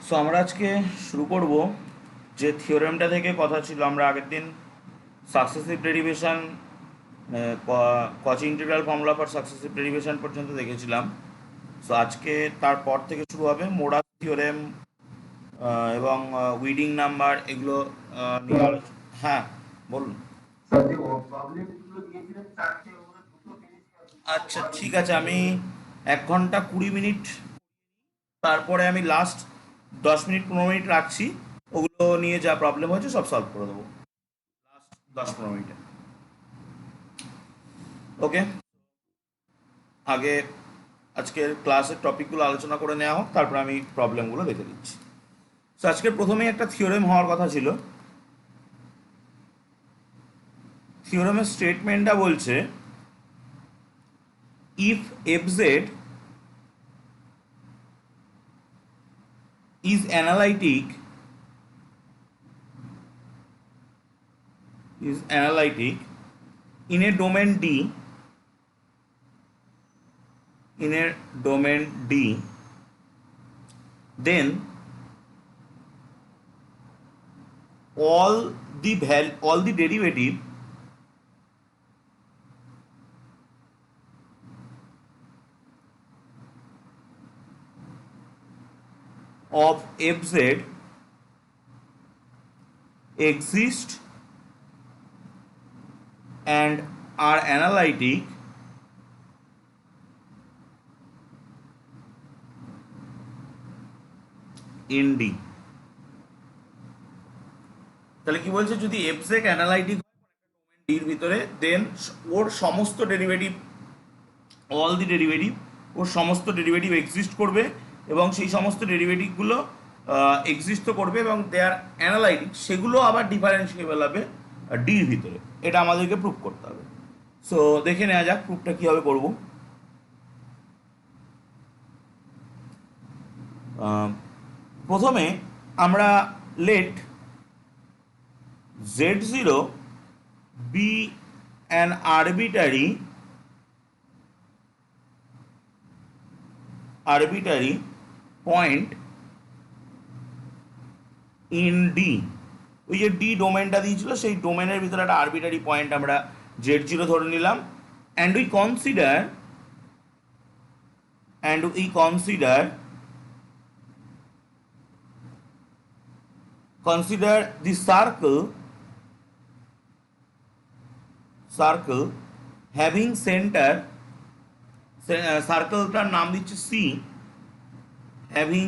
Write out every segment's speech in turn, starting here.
So আমরা আজকে শুরু করব যে থিওরেমটা থেকে কথা ছিল। আমরা আগের দিন সাকসেসিভ ডেরিভেশন, কচি integral formula for successive derivation পর্যন্ত দেখেছিলাম। সো আজকে তারপর থেকে শুরু হবে মোডাস থিওরেম এবং উইডিং নাম্বার, এগুলো নিয়ে হ্যাঁ, বলুন। আচ্ছা, ঠিক আছে। আমি 1 ঘন্টা 20 মিনিট, তারপরে আমি লাস্ট 10 মিনিট 15 মিনিট রাখছি। ওগুলো নিয়ে যা প্রবলেম হয়েছে সব সলভ করে দেবো লাস্ট 10 15 মিনিটে। ওকে, আগে আজকের ক্লাসের টপিকগুলো আলোচনা করে নেওয়া হোক, তারপর আমি প্রবলেমগুলো দেখে দিচ্ছি। তো আজকের প্রথমেই একটা থিওরেম হওয়ার কথা ছিল। থিওরেমের স্টেটমেন্টটা বলছে, if F Z is analytic in a domain D, then all the derivative of fz exist and are analytic in D। তাহলে কি বলছে, যদি এফজেড অ্যানালাইটিক ডির ভিতরে, দেন ওর সমস্ত ডেরিভেটিভ, ওর সমস্ত ডেরিভেটিভ এক্সিস্ট করবে, এবং সেই সমস্ত ডেরিভেটিভগুলো এক্সিস্ট তো করবে এবং দে আর অ্যানালাইটিক, সেগুলো আবার ডিফারেন্সিয়েবল হবে ডির ভিতরে। এটা আমাদেরকে প্রুভ করতে হবে। সো দেখে নেওয়া যাক প্রুফটা কীভাবে করব। প্রথমে আমরা late z0 be an arbitrary point in D। ওই যে ডি ডোমেনটা দিয়েছিল, সেই ডোমেনের ভিতরে একটা আরবিটারি পয়েন্ট আমরা z0 ধরে নিলাম, and we consider the circle having center, সার্কেলটার নাম দিচ্ছে C, having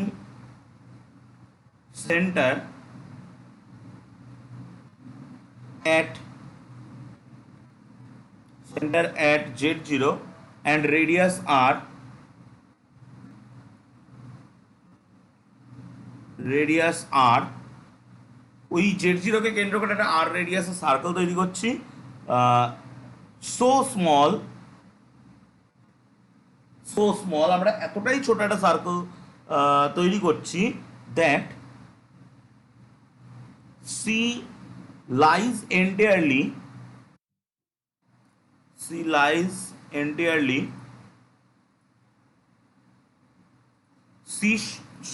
centre at z0 and radius r, ওই z0 কে কেন্দ্র করে একটা r রেডিয়াসের সার্কেল তৈরি করছি। সো স্মল, আমরা এতটাই ছোট একটা সার্কেল তৈরি করছি that C lies entirely C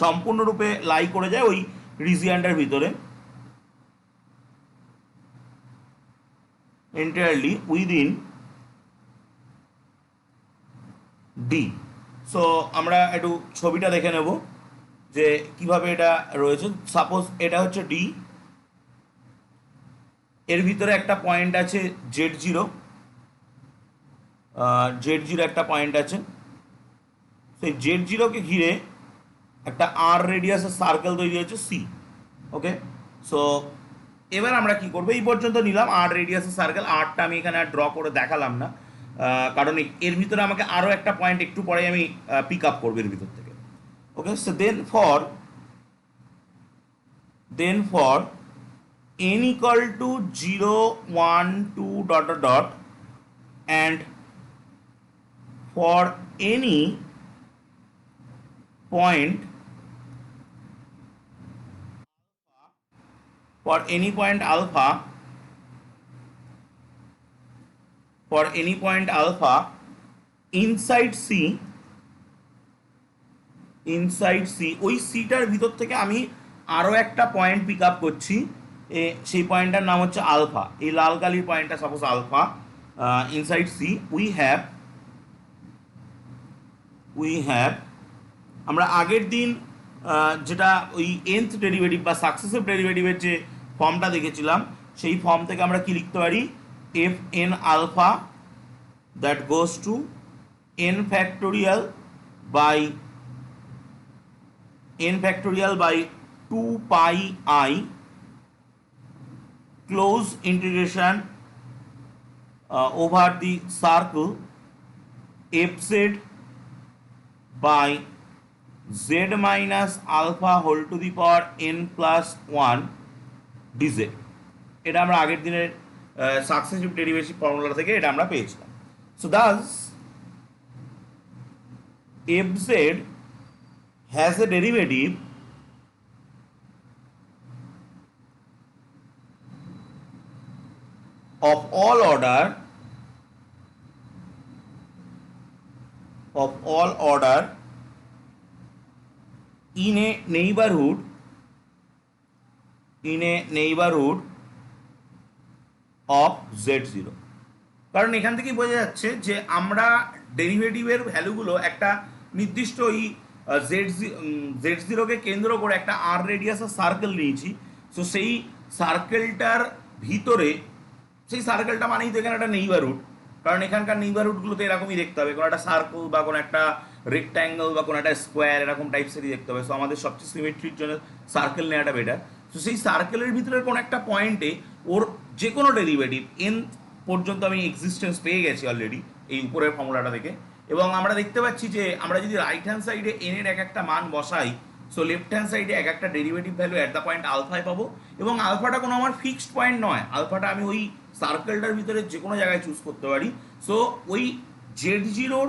সম্পূর্ণরূপে লাই করে যায় ওই রিজিয়নটার ভিতরে, entirely within D। সো আমরা একটু ছবিটা দেখে নেব যে কিভাবে এটা রয়েছে। সাপোজ এটা হচ্ছে ডি, এর ভিতরে একটা পয়েন্ট আছে z0, একটা পয়েন্ট আছে, সেই z0কে ঘিরে একটা আর রেডিয়াসের সার্কেল তৈরি হয়েছে সি। ওকে, সো এবার আমরা কি করবো, এই পর্যন্ত নিলাম আর রেডিয়াসের সার্কেল। আরটা আমি এখানে আর ড্র করে দেখালাম না, কারণ এর ভিতরে আমাকে আরও একটা পয়েন্ট একটু পরে আমি পিক আপ করবো এর ভিতর থেকে। Okay, so then for n equal to 0 1 2 dot dot dot, and for any point alpha inside C inside C, ওই সিটার ভিতর থেকে আমি আরও একটা পয়েন্ট পিক আপ করছি, সেই পয়েন্টটার নাম হচ্ছে আলফা। এই লাল কালির পয়েন্টটা suppose alpha. Inside C we have আমরা আগের দিন যেটা ওই nth ডেরিভেটিভ বা সাকসেসিভ ডেরিভেটিভের যে ফর্মটা দেখেছিলাম, সেই ফর্ম থেকে আমরা কি লিখতে পারি, f n alpha that goes to n factorial by 2 pi I close integration over the circle fz by z minus alpha whole to the power n plus 1 dz। এটা আমরা আগের দিনের সাকসেসিভ ডেরিভেটিভ ফর্মুলা থেকে এটা আমরা পেয়েছিলাম। So Das fz has a derivative of all order in a neighborhood of z0। কারণ এখান থেকেই বোঝা যাচ্ছে যে আমরা ডেরিভেটিভের ভ্যালুগুলো একটা নির্দিষ্ট ওই জেড জিরোকে কেন্দ্র করে একটা আর রেডিয়াসের সার্কেল নিয়েছি। সো সেই সার্কেলটার ভিতরে, সেই সার্কেলটা মানেই তো এখানে একটা নেইবারহুড, কারণ এখানকার নেইবারহুডগুলোতে এরকমই দেখতে হবে, কোনো একটা সার্কেল বা কোনো একটা রেক্ট্যাঙ্গেল বা কোনো একটা স্কোয়ার এরকম টাইপসেরই দেখতে হবে। সো আমাদের সবচেয়ে সিমেট্রির জন্য সার্কেল নেওয়াটা বেটার। তো সেই সার্কেলের ভিতরে কোনো একটা পয়েন্টে ওর যে কোনো ডেরিভেটিভ এন পর্যন্ত আমি এক্সিস্টেন্স পেয়ে গেছি অলরেডি এই উপরের ফর্মুলাটা থেকে, এবং আমরা দেখতে পাচ্ছি যে আমরা যদি রাইট হ্যান্ড সাইডে এন এর এক একটা মান বসাই, সো লেফট হ্যান্ড সাইডে এক একটা derivative value at the point আলফায় পাবো, এবং আলফাটা কোনো আমার ফিক্সড পয়েন্ট নয়, আলফাটা আমি ওই সার্কেলটার ভিতরে যে কোনো জায়গায় চুজ করতে পারি। সো ওই জেড জিরোর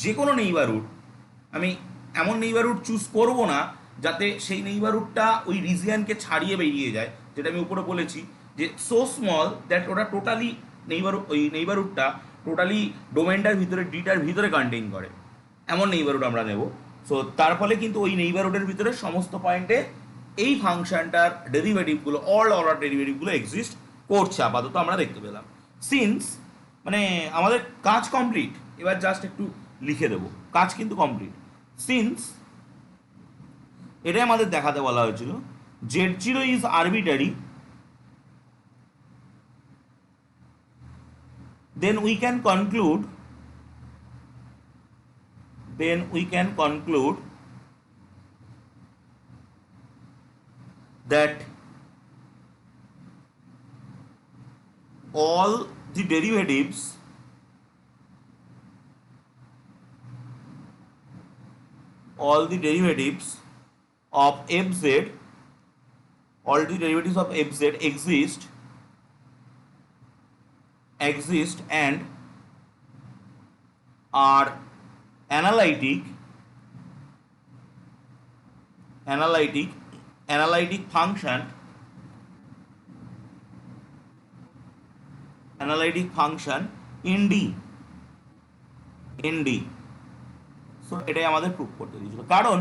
যে কোনো নেইবারহুড, আমি এমন নেইবারহুড চুজ করব না যাতে সেই নেইবারহুডটা ওই রিজিয়ানকে ছাড়িয়ে বেরিয়ে যায়, যেটা আমি উপরে বলেছি যে সো স্মল দ্যাট ওটা টোটালি ওই নেইবারহুডটা টোটালি ডোমেনটার ভিতরে ডিটার ভিতরে কন্টেইন করে, এমন নেইবারহুড আমরা নেব। সো তার ফলে কিন্তু ওই নেইবারহুডের ভিতরে সমস্ত পয়েন্টে এই ফাংশনটার ডেরিভেটিভগুলো অল অর্ডার ডেরিভেটিভগুলো এক্সিস্ট করছে আপাতত আমরা দেখতে পেলাম। সিন্স মানে আমাদের কাজ কমপ্লিট, এবার জাস্ট একটু লিখে দেবো, কাজ কিন্তু কমপ্লিট। সিন্স এটাই আমাদের দেখাতে বলা হয়েছিল, z0 is arbitrary, then we can conclude that all the derivatives of fz exist and are analytic function in D। So এটাই আমাদের প্রুভ করতে দিয়েছিল, কারণ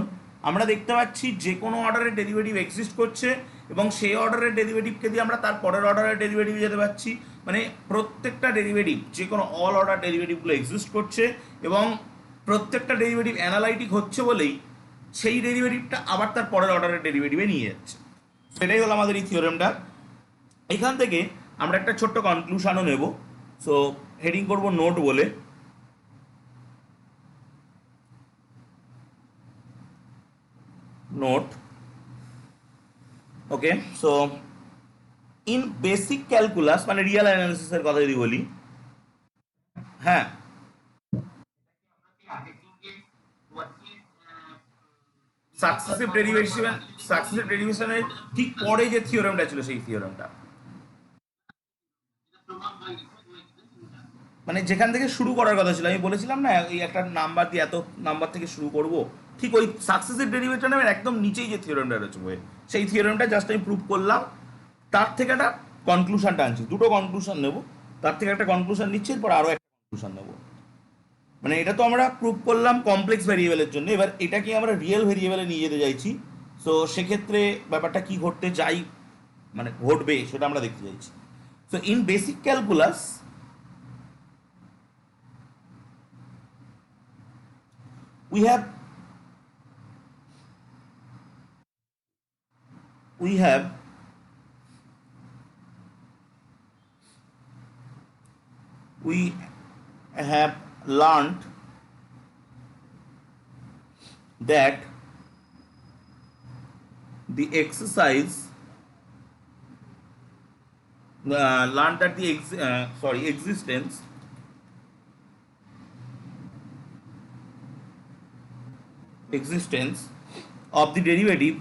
আমরা দেখতে পাচ্ছি যে কোনো অর্ডারের ডেরিভেটিভ এক্সিস্ট করছে এবং সেই অর্ডারের ডেরিভেটিভকে দিয়ে আমরা তার পরের অর্ডারের ডেরিভেটিভ যেতে পারছি, মানে প্রত্যেকটা ডেরিভেটিভ যে কোনো অল অর্ডার ডেরিভেটিভগুলো এক্সিস্ট করছে এবং প্রত্যেকটা ডেরিভেটিভ অ্যানালাইটিক হচ্ছে বলেই সেই ডেরিভেটিভটা আবার তার পরের অর্ডারের ডেরিভেটিভে নিয়ে যাচ্ছে। সেটাই হলো আমাদের এই থিওরেমটা। এখান থেকে আমরা একটা ছোট্ট কনক্লুশনও নেব। সো হেডিং করব নোট বলে। Note, okay. So in basic calculus মানে রিয়েল অ্যানালিসিসের কথা যদি বলি, হ্যাঁ সাকসেসিভ ডেরিভেশনের ঠিক পরে যে থিওরেমটা ছিল সেই থিওরেমটা, মানে যেখান থেকে শুরু করার কথা ছিল, আমি বলেছিলাম না এই একটা নাম্বার দিয়ে এত নাম্বার থেকে শুরু করব, ঠিক ওই সাকসেসিভ ডেরিভেশনের একদম নিচেই যে থিওরেমটা রয়েছে বইয়ে, সেই থিওরেমটা জাস্ট আমি প্রুভ করলাম, তার থেকে একটা কনক্লুশনটা আনছি। দুটো কনক্লুশন নেব, তার থেকে একটা কনক্লুশন নিচ্ছি, এরপর আরও একটা কনক্লুশন নেব। মানে এটা তো আমরা প্রুভ করলাম কমপ্লেক্স ভেরিয়েবলের জন্য, এবার এটাকে আমরা রিয়েল ভেরিয়েবলে নিয়ে যেতে চাইছি। সো সেক্ষেত্রে ব্যাপারটা কি ঘটতে যাই মানে ঘটবে সেটা আমরা দেখতে চাইছি। So in basic calculus we have we have we have learned that the exercise learned that the existence of the derivative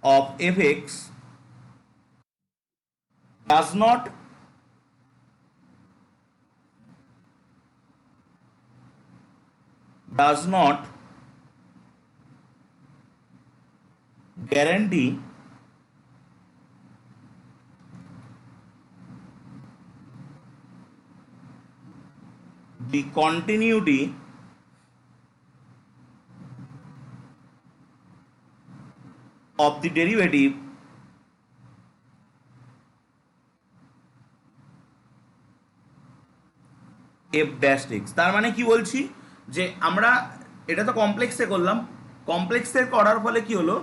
of fx does not guarantee the continuity of the derivative f dash x। তার মানে কি বলছি যে আমরা এটা তো কমপ্লেক্সে করলাম, কমপ্লেক্সে করার ফলে কি হলো,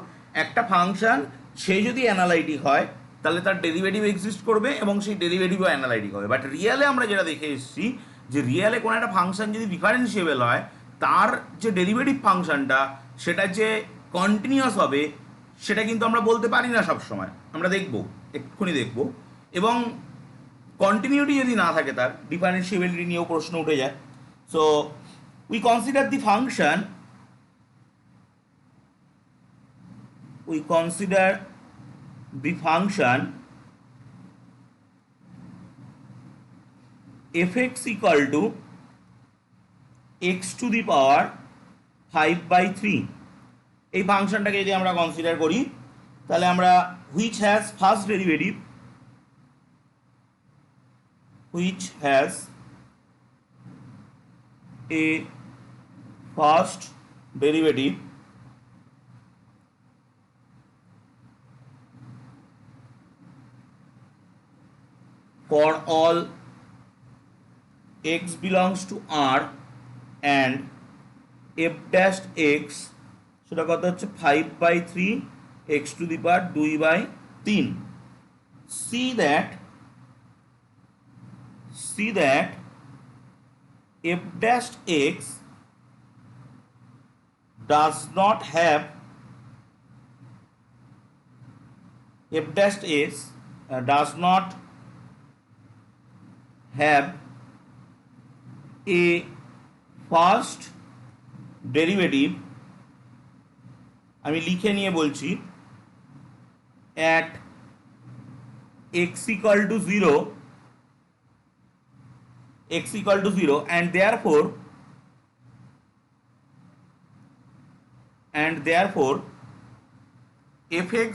একটা ফাংশন সে যদি অ্যানালাইটিক হয় তাহলে তার ডেরিভেটিভ এক্সিস্ট করবে এবং সেই ডেরিভেটিভও অ্যানালাইটিক হবে। বাট রিয়েলে আমরা যেটা দেখে এসেছি যে রিয়েলে কোনো একটা ফাংশন যদি ডিফারেন্সিয়েবল হয় তার যে ডেরিভেটিভ ফাংশনটা সেটা যে কন্টিনিউয়াস হবে সেটা কিন্তু আমরা বলতে পারি না সবসময়, আমরা দেখব এক্ষুনি দেখব। এবং কন্টিনিউটি যদি না থাকে তার ডিফারেন্সিয়েবিলিটি নিয়েও প্রশ্ন উঠে যায়। So we consider the function fx equal to x to the power 5/3। এই ফাংশনটাকে যদি আমরা কনসিডার করি তাহলে আমরা which has first derivative for all x belongs to R and f dash x সেটা কত হচ্ছে 5/3 x to the power 2/3। see that f dash x does not have a first derivative, আমি লিখে নিয়ে বলছি, at x equal to 0 and therefore fx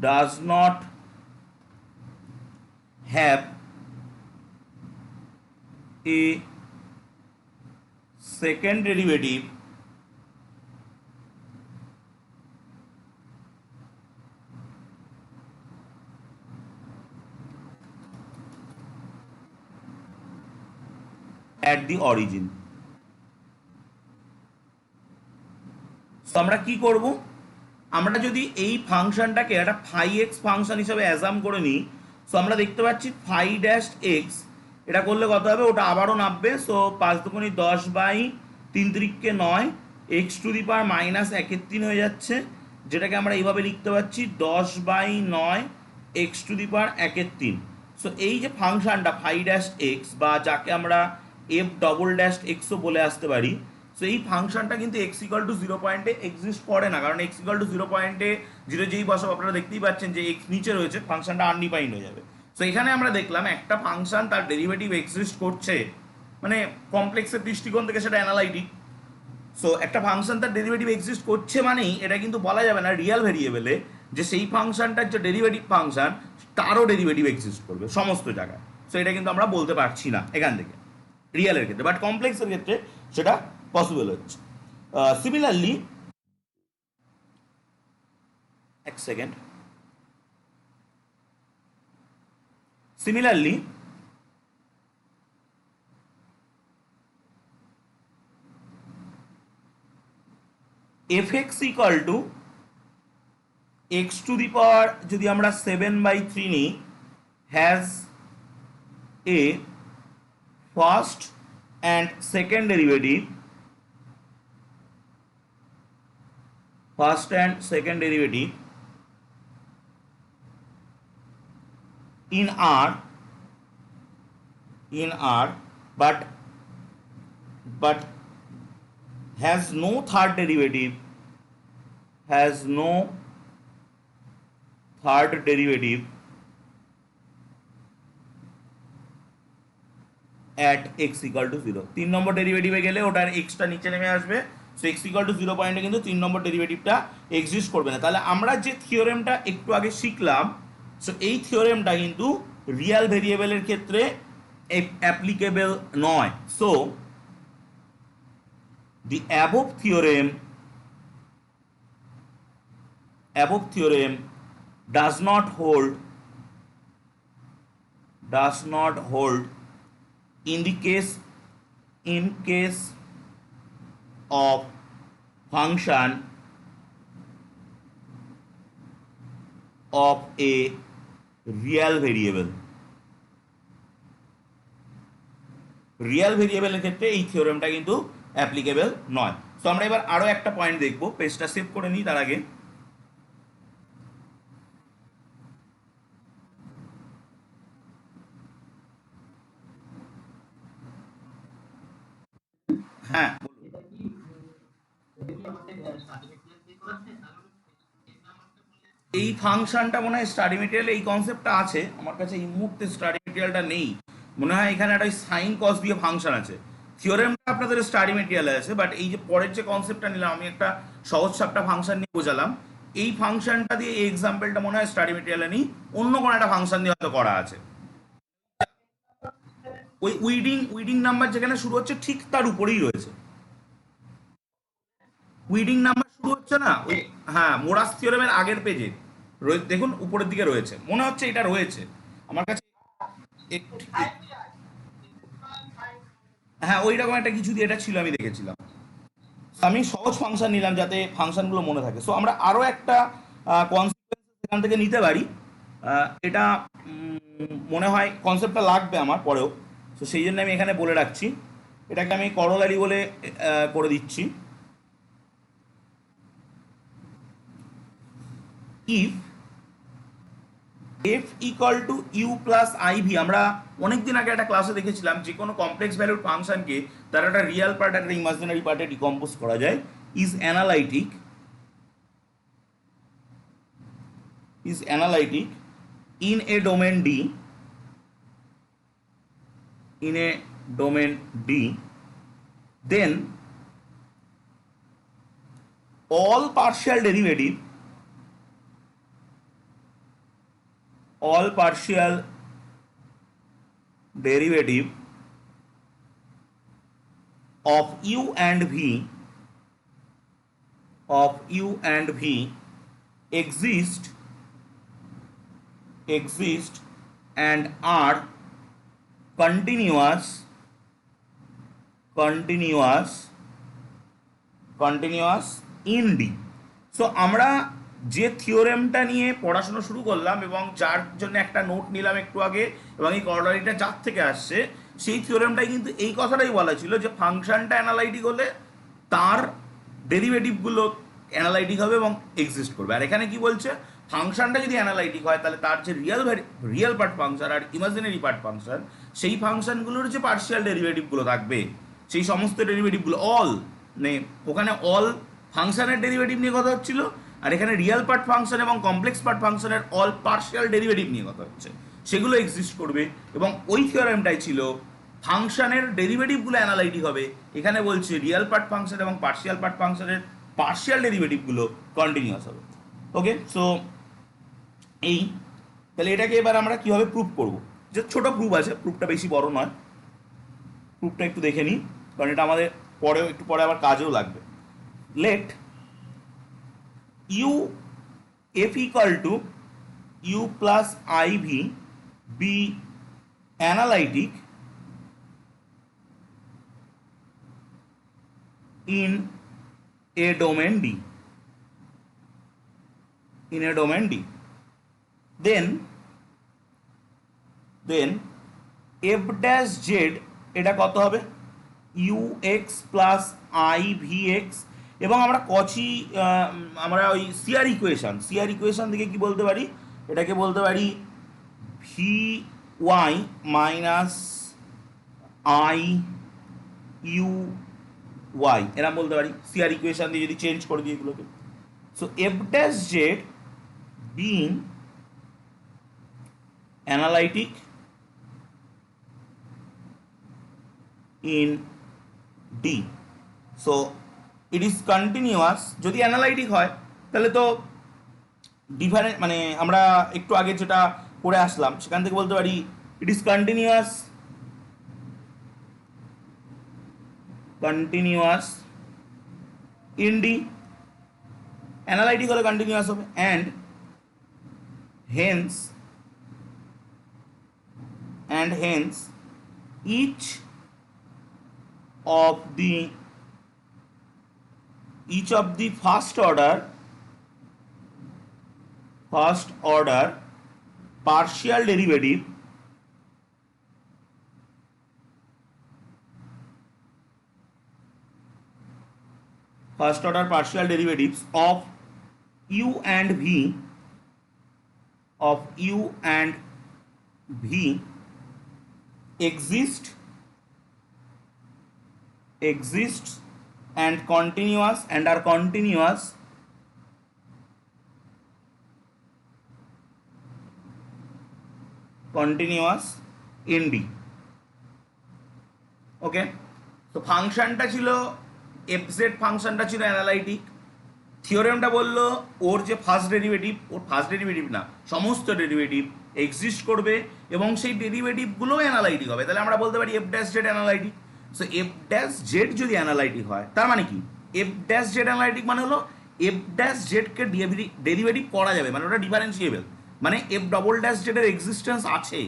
does not have a second derivative at the origin। তো আমরা কি করব, আমরা যদি এই ফাংশনটাকে একটা ফাই এক্স ফাংশন হিসেবে অ্যাজাম করে নিই, সো আমরা দেখতে পাচ্ছি ফাই ড্যাশ এক্স এটা করলে কত হবে, ওটা আবারও নামবে। সো 5 দুগুণে 10/3 3 9 এক্স টু দি পাওয়ার -1/3 হয়ে যাচ্ছে, যেটাকে আমরা এইভাবে লিখতে পাচ্ছি 10/9 x to the power 1/3। So এই যে ফাংশনটা ফাই ড্যাশ এক্স বা যাকে আমরা এফ ডবল ড্যাশ এক্সও বলে আসতে পারি, সো এই ফাংশনটা কিন্তু x ইকুয়াল টু 0 পয়েন্টে এক্সিস্ট করে না, কারণ x ইকুয়াল টু 0 পয়েন্টে 0 যেই বসাবো আপনারা দেখতেই পাচ্ছেন যে x নিচে রয়েছে, ফাংশনটা আনডিফাইন্ড হয়ে যাবে। সো এখানে আমরা দেখলাম একটা ফাংশন তার ডেরিভেটিভ এক্সিস্ট করছে, মানে কমপ্লেক্সের দৃষ্টিকোণ থেকে সেটা অ্যানালাইটিক, সো একটা ফাংশন তার ডেরিভেটিভ এক্সিস্ট করছে মানেই এটা কিন্তু বলা যাবে না রিয়াল ভেরিয়েবলে যে সেই ফাংশনটার যে ডেরিভেটিভ ফাংশন তারও ডেরিভেটিভ এক্সিস্ট করবে সমস্ত জায়গায়। সো এটা কিন্তু আমরা বলতে পারছি না এখান থেকে রিয়ালের ক্ষেত্রে, বাট কমপ্লেক্সের ক্ষেত্রে সেটা পসিবল হচ্ছে। সিমিলারলি এক second, similarly fx equal to x to the power যদি আমরা 7/3 নিই has a first and second derivative, first and second derivative in R but has no third derivative, has no third derivative at x equal to 0। 3 নম্বর ডেরিভেটিভে গেলে ওটার extra নিচে নেমে আসবে, so x equal to 0 পয়েন্টে কিন্তু 3 নম্বর ডেরিভেটিভটা এক্সিস্ট করবে না। তাহলে আমরা যে থিওরেমটা একটু আগে শিখলাম, সো এই থিওরেমটা কিন্তু রিয়াল ভেরিয়েবলের ক্ষেত্রে অ্যাপ্লিকেবল নয়। So the above theorem does not hold in the case of function of a real variable। Real ভেরিয়েবলের ক্ষেত্রে এই থিওরেমটা কিন্তু অ্যাপ্লিকেবল নয়। তো আমরা এবার আরো একটা পয়েন্ট দেখব, পেজটা সেভ করে নিই তার আগে। হ্যাঁ এই ফাংশনটা মনে হয় স্টাডি মেটেরিয়ালে এই কনসেপ্টটা আছে, আমার কাছে এই মুহূর্তে স্টাডি মেটেরিয়ালটা নেই, মনে হয় এখানে একটা সাইন কস দিয়ে ফাংশন আছে। থিওরেমটা আপনাদের স্টাডি মেটেরিয়ালে আছে, বাট এই যে পরের যে কনসেপ্টটা নিলাম আমি একটা সহজ সাপটা ফাংশন নিয়ে বোঝালাম, এই ফাংশনটা দিয়ে এই এক্সাম্পলটা মনে হয় স্টাডি মেটেরিয়ালে নেই, অন্য কোনো একটা ফাংশন দিয়ে হয়তো করা আছে। ওই উইডিং নাম্বার যেখানে শুরু হচ্ছে ঠিক তার উপরেই রয়েছে। উইডিং নাম্বার শুরু হচ্ছে না ওই, হ্যাঁ মোরাস থিওরেমের আগের পেজে দেখুন উপরের দিকে রয়েছে, মনে হচ্ছে এটা রয়েছে আমার কাছে। হ্যাঁ ওই রকম একটা কিছু দিয়ে এটা ছিল, আমি দেখেছিলাম। আমি সহজ ফাংশন নিলাম যাতে ফাংশনগুলো মনে থাকে। সো আমরা আরো একটা কনসিকুয়েন্স এখান থেকে নিতে পারি, এটা মনে হয় কনসেপ্টটা লাগবে আমার পরেও, তো সেই জন্য আমি এখানে বলে রাখছি, এটাকে আমি করোলারি বলে করে দিচ্ছি। If f equal to u plus i v, আমরা অনেকদিন আগে একটা ক্লাসে দেখেছিলাম যে কোনো কমপ্লেক্স ভ্যালুর ফাংশনকে তার একটা রিয়াল পার্ট একটা ইমাজিনারি পার্টে ডিকম্পোজ করা যায়, is analytic in a domain D, then all partial derivative of u and v exist and are continuous in D। So আমরা যে থিওরেমটা নিয়ে পড়াশোনা শুরু করলাম এবং যার জন্য একটা নোট নিলাম একটু আগে, এবং এই করোলারিটা যার থেকে আসছে, সেই থিওরেমটাই কিন্তু এই কথাটাই বলা ছিল যে ফাংশনটা অ্যানালাইটিক হলে তার ডেরিভেটিভগুলো অ্যানালাইটিক হবে এবং এক্সিস্ট করবে। আর এখানে কি বলছে, ফাংশনটা যদি অ্যানালাইটিক হয় তাহলে তার যে রিয়েল পার্ট ফাংশন আর ইমাজিনারি পার্ট ফাংশন, সেই ফাংশনগুলোর যে পার্শিয়াল ডেরিভেটিভগুলো থাকবে সেই সমস্ত ডেরিভেটিভগুলো ওখানে অল ফাংশনের ডেরিভেটিভ নিয়ে কথা হচ্ছিল, আর এখানে রিয়েল পার্ট ফাংশন এবং কমপ্লেক্স পার্ট ফাংশনের অল পার্শিয়াল ডেরিভেটিভ নিয়ে কথা হচ্ছে, সেগুলো এক্সিস্ট করবে। এবং ওই থিওরেমটাই ছিল ফাংশনের ডেরিভেটিভগুলো অ্যানালাইটিক হবে। এখানে বলছে রিয়েল পার্ট ফাংশন এবং পার্শিয়াল পার্ট ফাংশনের পার্শিয়াল ডেরিভেটিভগুলো কন্টিনিউয়াস হবে। ওকে, সো এই তাহলে এটাকে এবার আমরা কীভাবে প্রুভ করব, যে ছোট প্রুফ আছে, প্রুফটা বেশি বড় নয়, প্রুফটা একটু দেখে নিই, কারণ এটা আমাদের পরেও একটু পরে আবার কাজেও লাগবে। Let u f equal to u plus i v be analytic in a domain D, in a domain D, then f dash z এটা কত হবে ux plus i v x, এবং আমরা কচি আমরা ওই সিআর ইকুয়েশন থেকে কি বলতে পারি, এটাকে বলতে পারি v y minus i u y, এরা বলতে পারি সিআর ইকুয়েশন দিয়ে যদি চেঞ্জ করে দিই এগুলোকে। So F dash Z being analytic in D, so it is continuous. যদি অ্যানালাইটিক হয় তাহলে তো ডিফারেন্ট, মানে আমরা একটু আগে যেটা করে আসলাম সেখান থেকে বলতে পারি it is continuous in D, analytic হলে কন্টিনিউয়াস হবে, and hence each of the first order partial derivative first order partial derivatives of u and v exists and continuous and are continuous in D. ওকে, তো ফাংশনটা ছিল F Z, ফাংশনটা ছিল analytic. থিওরেমটা বললো ওর যে first derivative না, সমস্ত ডেরিভেটিভ এক্সিস্ট করবে এবং সেই ডেরিভেটিভগুলো অ্যানালাইটিক হবে। তাহলে আমরা বলতে পারি F dash Z analytic. So F dash Z যদি অ্যানালাইটিক হয় তার মানে কি, এফ ড্যাশ জেড অ্যানালাইটিক মানে হলো এফ ড্যাশ জেডকে ডেরিভেটিভ করা যাবে, মানে ওটা ডিফারেন্সিয়েবল, মানে এফ ডবল ড্যাশ জেডের এক্সিস্টেন্স আছে।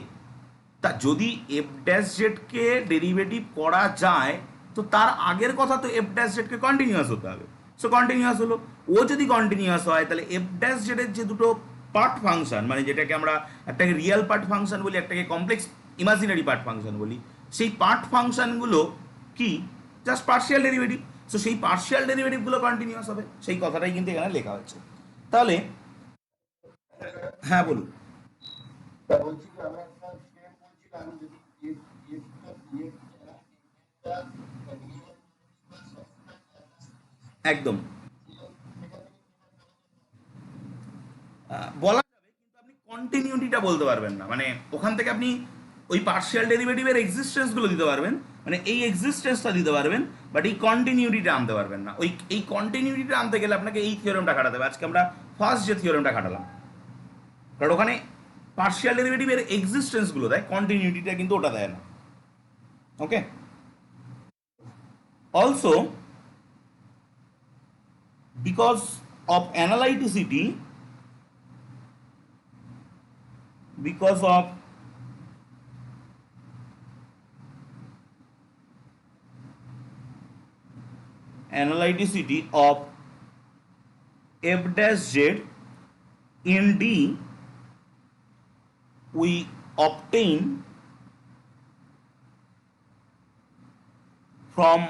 তা যদি এফ ড্যাশ জেডকে ডেরিভেটিভ করা যায় তো তার আগের কথা তো এফ ড্যাশ জেডকে কন্টিনিউয়াস হতে হবে। সো কন্টিনিউয়াস হলো, ও যদি কন্টিনিউয়াস হয় তাহলে এফ ড্যাশ জেডের যে দুটো পার্ট ফাংশন, মানে যেটাকে আমরা একটাকে রিয়েল পার্ট ফাংশন বলি, একটাকে কমপ্লেক্স ইমাজিনারি পার্ট ফাংশন বলি, সেই পার্ট ফাংশনগুলো কি জাস্ট পার্শিয়াল ডেরিভেটিভ। সো সেই পার্শিয়াল ডেরিভেটিভগুলো কন্টিনিউয়াস হবে, সেই কথাটাই কিন্তু এখানে লেখা হয়েছে। তাহলে হ্যাঁ বলুন। একদম বলা যাবে, কিন্তু আপনি কন্টিনিউটিটা বলতে পারবেন না। মানে ওখান থেকে আপনি ওই পার্শিয়াল ডেরিভেটিভের এক্সিস্টেন্সগুলো দিতে পারবেন, মানে এই এক্সিস্টেন্সটা দিতে পারবেন, বাট এই কন্টিনিউটিটা আনতে পারবেন না। এই কন্টিনিউটিটা আনতে গেলে আপনাকে এই থিওরেমটা খাটাতে হবে। আজকে আমরা ফার্স্ট যে থিওরেমটা খাটালাম, কারণ ওখানে পার্শিয়াল ডেরিভেটিভের এক্সিস্টেন্সগুলো দেয়, কন্টিনিউটিটা কিন্তু ওটা দেয় না। ওকে, also because of analyticity, of f dash z in D, we obtain from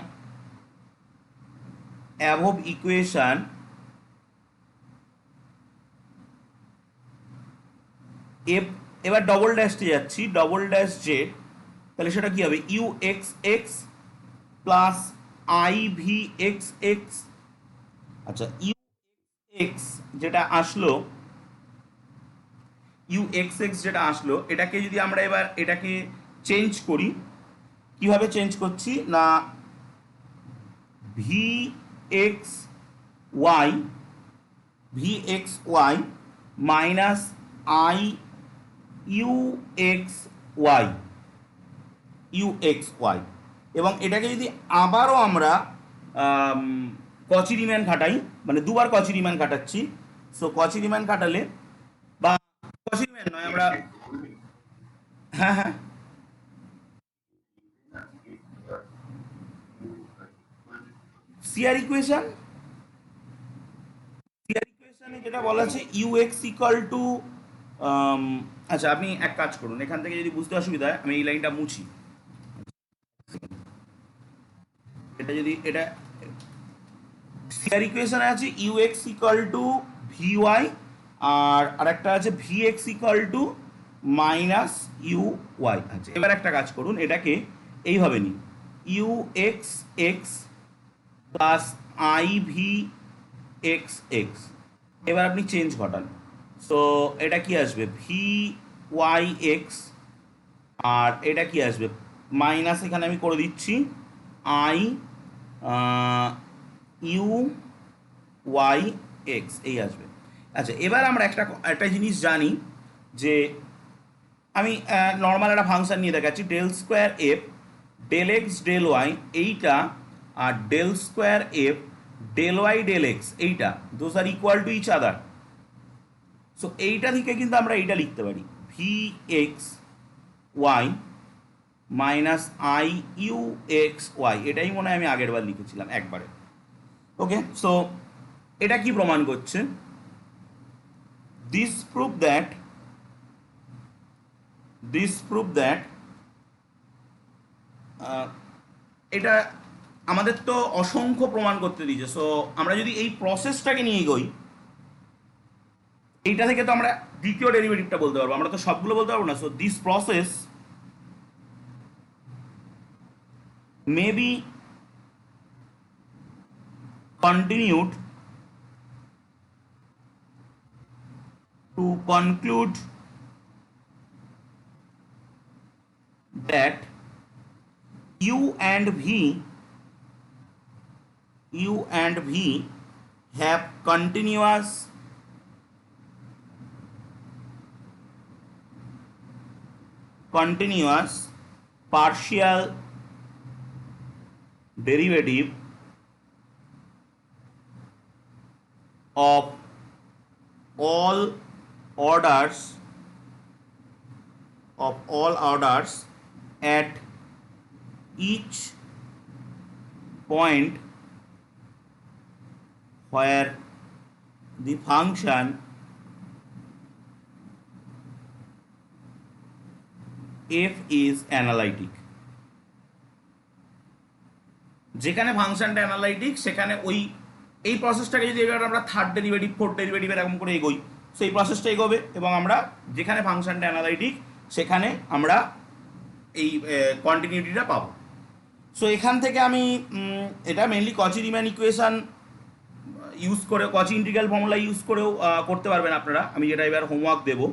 above equation f, এবার ডবল ড্যাশে যাচ্ছি, ডবল ড্যাশ জেড, তাহলে সেটা কি হবে u x x plus i v x x. আচ্ছা, ইউ এক্স যেটা আসলো, ইউ এক্স এক্স যেটা আসলো, এটাকে যদি আমরা এবার এটাকে চেঞ্জ করি, কিভাবে চেঞ্জ করছি না, v x y minus i u x y এবং এটাকে যদি আবারও আমরা কচি রিমান খাটাই, মানে দুবার কচি রিমান খাটাচ্ছি, সো কচি রিমান খাটালে বা কচি রিমান নয় আমরা, হ্যাঁ হ্যাঁ, সিআর ইকুয়েশন যেটা বলা আছে ইউ এক্স ইকাল টু, আচ্ছা আপনি এক কাজ করুন, এখান থেকে যদি বুঝতে অসুবিধা হয় আমি এই লাইনটা মুছি, এটা যদি এটা সিআর ইকুয়েশনে আছে u x equal to v y আর আরেকটা আছে v x equal to minus u y আছে। এবার একটা কাজ করুন, এটাকে এইভাবে নিন, u x x plus i v x x, এবার আপনি চেঞ্জ ঘটান, সো এটা কি আসবে ভি ওয়াই এক্স আর এটা কি আসবে মাইনাস, এখানে আমি করে দিচ্ছি আই ইউ ওয়াই এক্স এই আসবে। আচ্ছা এবার আমরা একটা জিনিস জানি যে আমি নর্মাল একটা ফাংশন নিয়ে দেখাচ্ছি, del square f del x del y এইটা আর del square f del y del x এইটা, those are equal to each other. So এইটা থেকে কিন্তু আমরা এইটা লিখতে পারি v x y minus i u x y, এটাই মনে হয় আমি আগের বার লিখেছিলাম একবারে। ওকে, সো এটা কি প্রমাণ করছে, দিস প্রুভ দ্যাট এটা আমাদের তো অসংখ্য প্রমাণ করতে দিয়েছে, সো আমরা যদি এই প্রসেসটাকে নিয়ে এগোই, এইটা থেকে তো আমরা দ্বিতীয় ডেরিভেটিভটা বলতে পারবো, আমরা তো সবগুলো বলতে পারবো না। So this process may be continued to conclude that u and v have continuous partial derivative of all orders at each point where the function f is analytic। যেখানে ফাংশনটা অ্যানালাইটিক সেখানে ওই এই প্রসেসটাকে যদি এবার আমরা থার্ড ডেরিভেটিভ ফোর্থ ডেরিভেটিভ এরকম করে এগোই, সেই প্রসেসটা এগোবে এবং আমরা যেখানে ফাংশনটা অ্যানালাইটিক সেখানে আমরা এই কন্টিনিউটিটা পাবো। সো এখান থেকে আমি এটা মেনলি কচি রিমান ইকুয়েশন ইউজ করে, কচি ইন্টিগ্রাল ফর্মুলা ইউজ করেও করতে পারবেন আপনারা। আমি যেটা এবার হোমওয়ার্ক দেবো,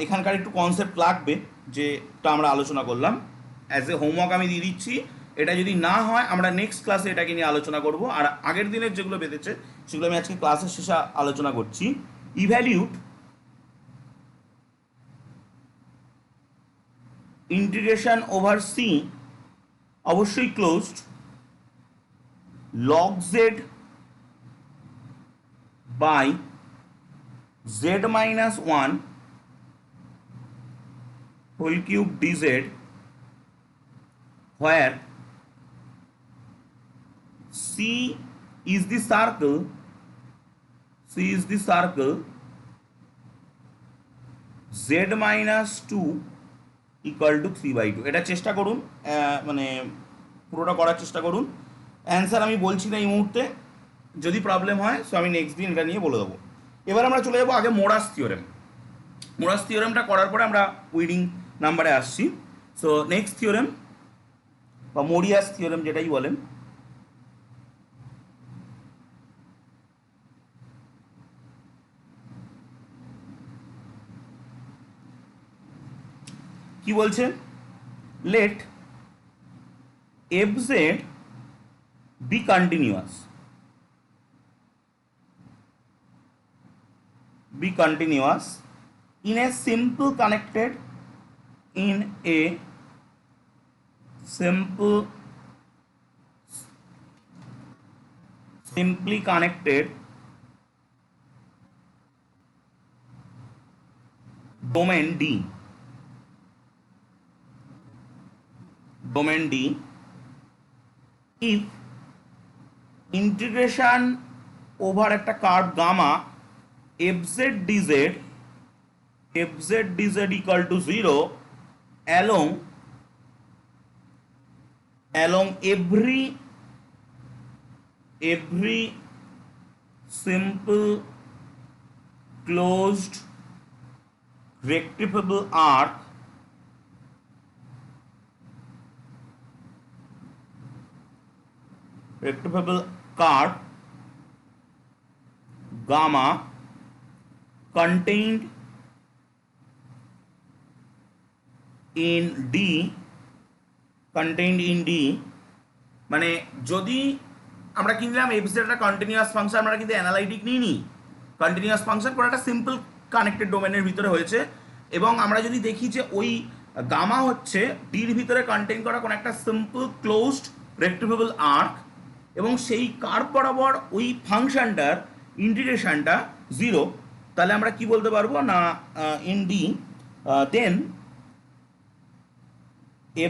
এখানকার একটু কনসেপ্ট লাগবে যেটা আমরা আলোচনা করলাম, অ্যাজ এ হোমওয়ার্ক আমি দিয়ে দিচ্ছি। এটা যদি না হয় আমরা নেক্সট ক্লাসে এটাকে নিয়ে আলোচনা করব, আর আগের দিনের যেগুলো বেঁধেছে সেগুলো আমি আজকে ক্লাসের শেষে আলোচনা করছি। ইভ্যালিউট ইন্টিগ্রেশন ওভার সি অবশ্যই closed log z by z minus one whole cube dz, where C is the circle z minus 2 equal to 3/2। এটা চেষ্টা করুন, মানে পুরোটা করার চেষ্টা করুন। অ্যান্সার আমি বলছি না এই মুহূর্তে, যদি প্রবলেম হয় সো আমি নেক্সট দিন এটা নিয়ে বলে দেবো। এবার আমরা চলে যাবো আগে মোরাস থিওরেমটা করার পরে আমরা উইডিং নাম্বারে আসছি। সো নেক্সট থিওরেম বা মোরিয়াস থিওরেম যেটাই বলেন, কি বলছে, late fz be continuous in a simple connected in a simple simply connected domain D if integration over একটা curve gamma fz dz equal to 0 along every simple closed rectifiable arc curve gamma contained in D মানে যদি আমরা কিনলাম F Z একটা continuous function, আমরা কিন্তু analytic নিইনি, continuous function কোনো একটা সিম্পল কানেক্টেড ডোমেনের ভিতরে হয়েছে, এবং আমরা যদি দেখি যে ওই গামা হচ্ছে ডির ভিতরে কন্টেইন করা কোনো একটা সিম্পল ক্লোজড রেক্টিফিকেবল আর্ক, এবং সেই কার্ভ বরাবর ওই ফাংশনটার ইন্টিগ্রেশনটা 0, তাহলে আমরা কি বলতে পারবো না in D then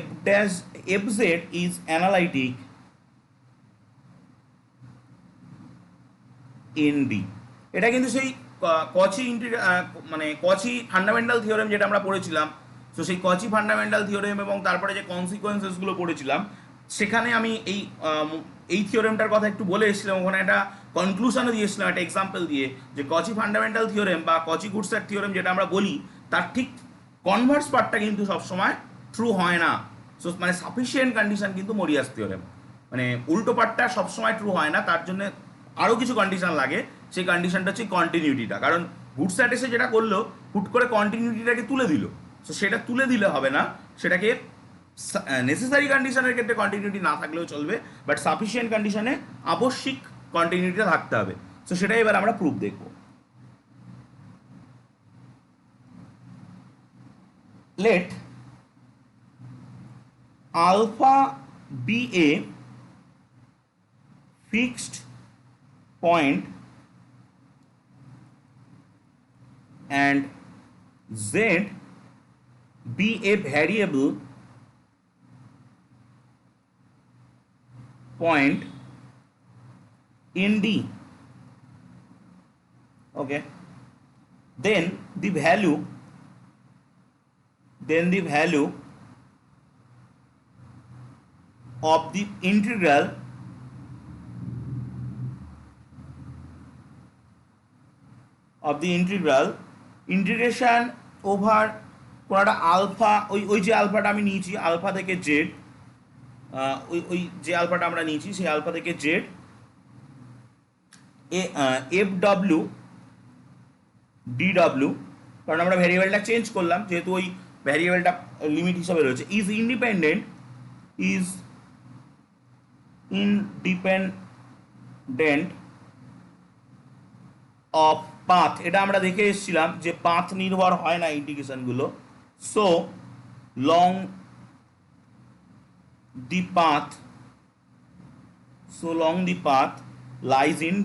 fz is analytic in D। এটা কিন্তু সেই কচি মানে কচি ফান্ডামেন্টাল থিওরেম যেটা আমরা পড়েছিলাম, তো সেই কচি ফান্ডামেন্টাল থিওরেম এবং তারপরে যে কনসিকোয়েন্সেসগুলো পড়েছিলাম, সেখানে আমি এই থিওরেমটার কথা একটু বলে এসেছিলাম, ওখানে একটা কনক্লুশনও দিয়েছিলাম একটা এক্সাম্পল দিয়ে, যে কচি ফান্ডামেন্টাল থিওরেম বা কচি গুডসেট থিওরেম যেটা আমরা বলি, তার ঠিক কনভার্স পার্টটা কিন্তু সবসময় ট্রু হয় না। সো মানে সাফিসিয়েন্ট কন্ডিশন কিন্তু মরিয়াস থিওরেম, মানে উল্টো পার্টটা সবসময় ট্রু হয় না, তার জন্য আরও কিছু কন্ডিশন লাগে। সেই কন্ডিশনটা হচ্ছে কন্টিনিউটিটা, কারণ গুডসেট এসে যেটা করলো হুট করে কন্টিনিউটিটাকে তুলে দিল, সো সেটা তুলে দিলে হবে না, সেটাকে নেসেসারি কন্ডিশনের ক্ষেত্রে কন্টিনিউটি না থাকলেও চলবে, বাট সাফিসিয়েন্ট কন্ডিশনে আবশ্যিক কন্টিনিউটিটা থাকতে হবে। সো সেটাই এবার আমরা প্রুফ দেখব। Let alpha be a fixed point and z be a variable point in D, okay, then the value of the integral integration over কোনো একটা আলফা, ওই যে আলফাটা আমি নিয়েছি আলফা থেকে জেড, ওই যে আলফাটা আমরা নিয়েছি সেই আলফা থেকে Z F W D W, কারণ আমরা ভ্যারিয়েবলটা চেঞ্জ করলাম যেহেতু ওই ভ্যারিয়েবলটা লিমিট হিসাবে রয়েছে, ইজ ইন্ডিপেন্ডেন্ট অফ পাথ। এটা আমরা দেখে এসেছিলাম যে পাথ নির্ভর হয় না ইন্টিগ্রেশনগুলো। So long the path lies in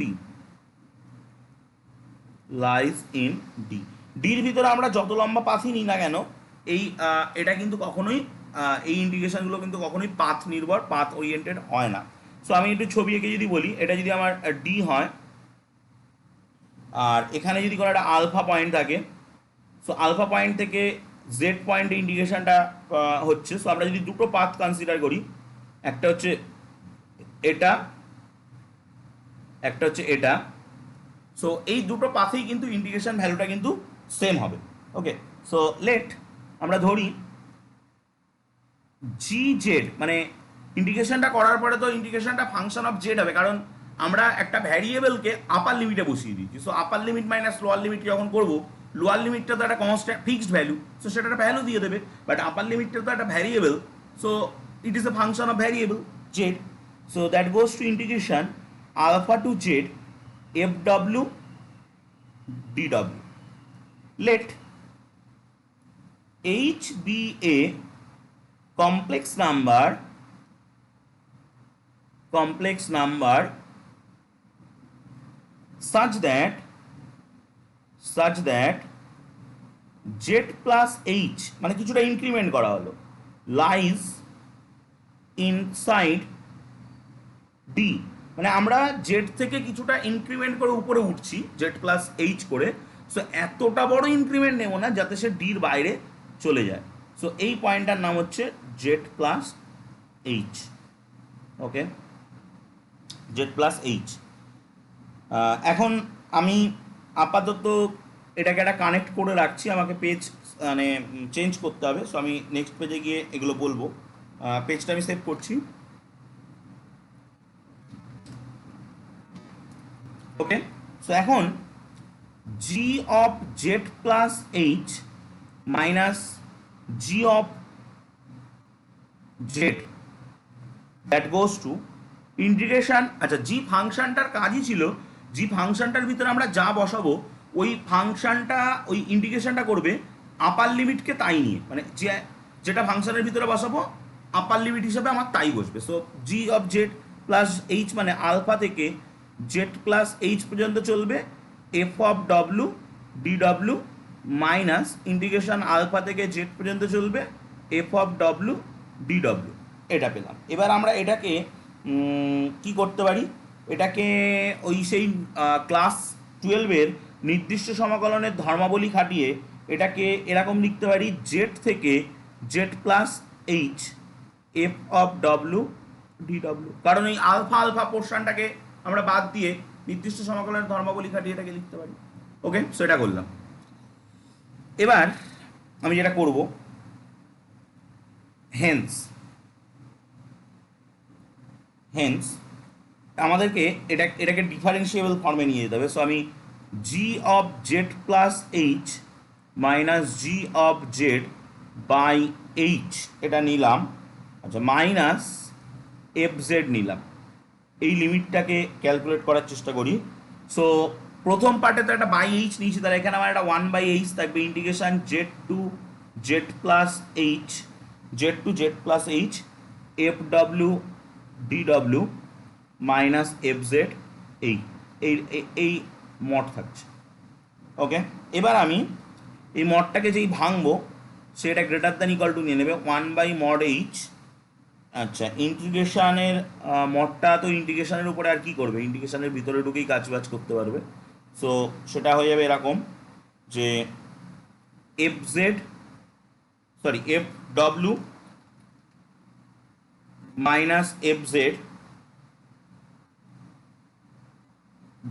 D. ডির ভিতরে আমরা যত লম্বা পাথই নিই না কেন, এটা কিন্তু কখনোই এই ইন্টিগ্রেশনগুলো কিন্তু কখনোই পাথ নির্ভর, পাথ ওরিয়েন্টেড হয় না। সো আমি একটু ছবি এঁকে যদি বলি, এটা যদি আমার ডি হয় আর এখানে যদি কোনো একটা আলফা পয়েন্ট থাকে, সো আলফা পয়েন্ট থেকে জেড পয়েন্টে ইন্টিগ্রেশনটা হচ্ছে। সো আমরা যদি দুটো পাথ কনসিডার করি, একটা হচ্ছে এটা, একটা হচ্ছে এটা, সো এই দুটো পাথেই কিন্তু ইন্টিগ্রেশন ভ্যালুটা কিন্তু সেম হবে। ওকে, সো লেট আমরা ধরি জি জেড, মানে ইন্টিগ্রেশনটা করার পরে তো ইন্টিগ্রেশনটা ফাংশন অফ জেড হবে, কারণ আমরা একটা ভ্যারিয়েবলকে আপার লিমিটে বসিয়ে দিচ্ছি। সো আপার লিমিট মাইনাস লোয়ার লিমিট যখন করবো, লোয়ার লিমিটটা তো একটা কনস্ট্যান্ট ফিক্সড ভ্যালু, সো সেটা একটা ভ্যালু দিয়ে দেবে, বাট আপার লিমিটটা তো একটা variable, so it is a function of variable z, so that goes to integration alpha to z fw dw. Let h be a complex number such that z plus h মানে কিছুটা increment করা হলো lies inside D, মানে আমরা Z থেকে কিছুটা increment করে উপরে উঠছি জেড প্লাস এইচ করে, সো এতটা বড় ইনক্রিমেন্ট নেব না যাতে সে ডির বাইরে চলে যায়। সো এই পয়েন্টটার নাম হচ্ছে জেড প্লাস এইচ। ওকে, জেড প্লাস এইচ। এখন আমি আপাতত এটাকে একটা কানেক্ট করে রাখছি, আমাকে পেজ মানে চেঞ্জ করতে হবে, সো আমি নেক্সট পেজে গিয়ে এগুলো বলবো। পেজটা আমি সেভ করছি। ওকে, সো এখন g of Z plus h minus g of z that goes to integration. আচ্ছা, জি ফাংশনটার কাজই ছিল জি ফাংশনটার ভিতরে আমরা যা বসাবো ওই ফাংশনটা ওই ইন্টিগ্রেশনটা করবে আপার লিমিটকে তাই নিয়ে, মানে যেটা ফাংশনের ভিতরে বসাবো আপার লিমিট হিসাবে আমার তাই বসবে। So G of Z plus H মানে আলফা থেকে জেড প্লাস এইচ পর্যন্ত চলবে F of W D W minus integration alpha থেকে জেড পর্যন্ত চলবে F of W D W. এটা পেলাম। এবার আমরা এটাকে কি করতে পারি, এটাকে ওই সেই ক্লাস 12-এর নির্দিষ্ট সমাকলনের ধর্মাবলী খাটিয়ে এটাকে এরকম লিখতে পারি জেড থেকে Z plus H F of W D W, কারণ এই আলফা আলফা পোর্শনটাকে আমরা বাদ দিয়ে নির্দিষ্ট সমাকলনের ধর্মাবলী খাটিয়ে এটাকে লিখতে পারি। ওকে, সো এটা করলাম। এবার আমি যেটা করব, হেন্স আমাদেরকে এটাকে ডিফারেন্সিয়েবল ফর্মে নিয়ে যেতে হবে। সো আমি g of Z plus h minus g of z by h এটা নিলাম, আচ্ছা মাইনাস এফ জেড নিলাম। এই লিমিটটাকে ক্যালকুলেট করার চেষ্টা করি। সো প্রথম পার্টে তো একটা বাই এইচ নিয়েছি, তাহলে এখানে আমার একটা 1/h থাকবে integration Z to Z plus H F W D W minus F Z এই মড থাকছে। ওকে, এবার আমি এই মডটাকে যেই ভাঙবো সেটা গ্রেটার দ্যান ইকুয়াল টু নিয়ে নেবে 1/mod h। আচ্ছা, ইন্টিগ্রেশনের মডটা তো ইন্টিগ্রেশনের উপরে আর কি করবে, ইন্টিগ্রেশনের ভিতরে ঢুকেই কাজবাজ করতে পারবে। সো সেটা হয়ে যাবে এরকম যে F W minus F Z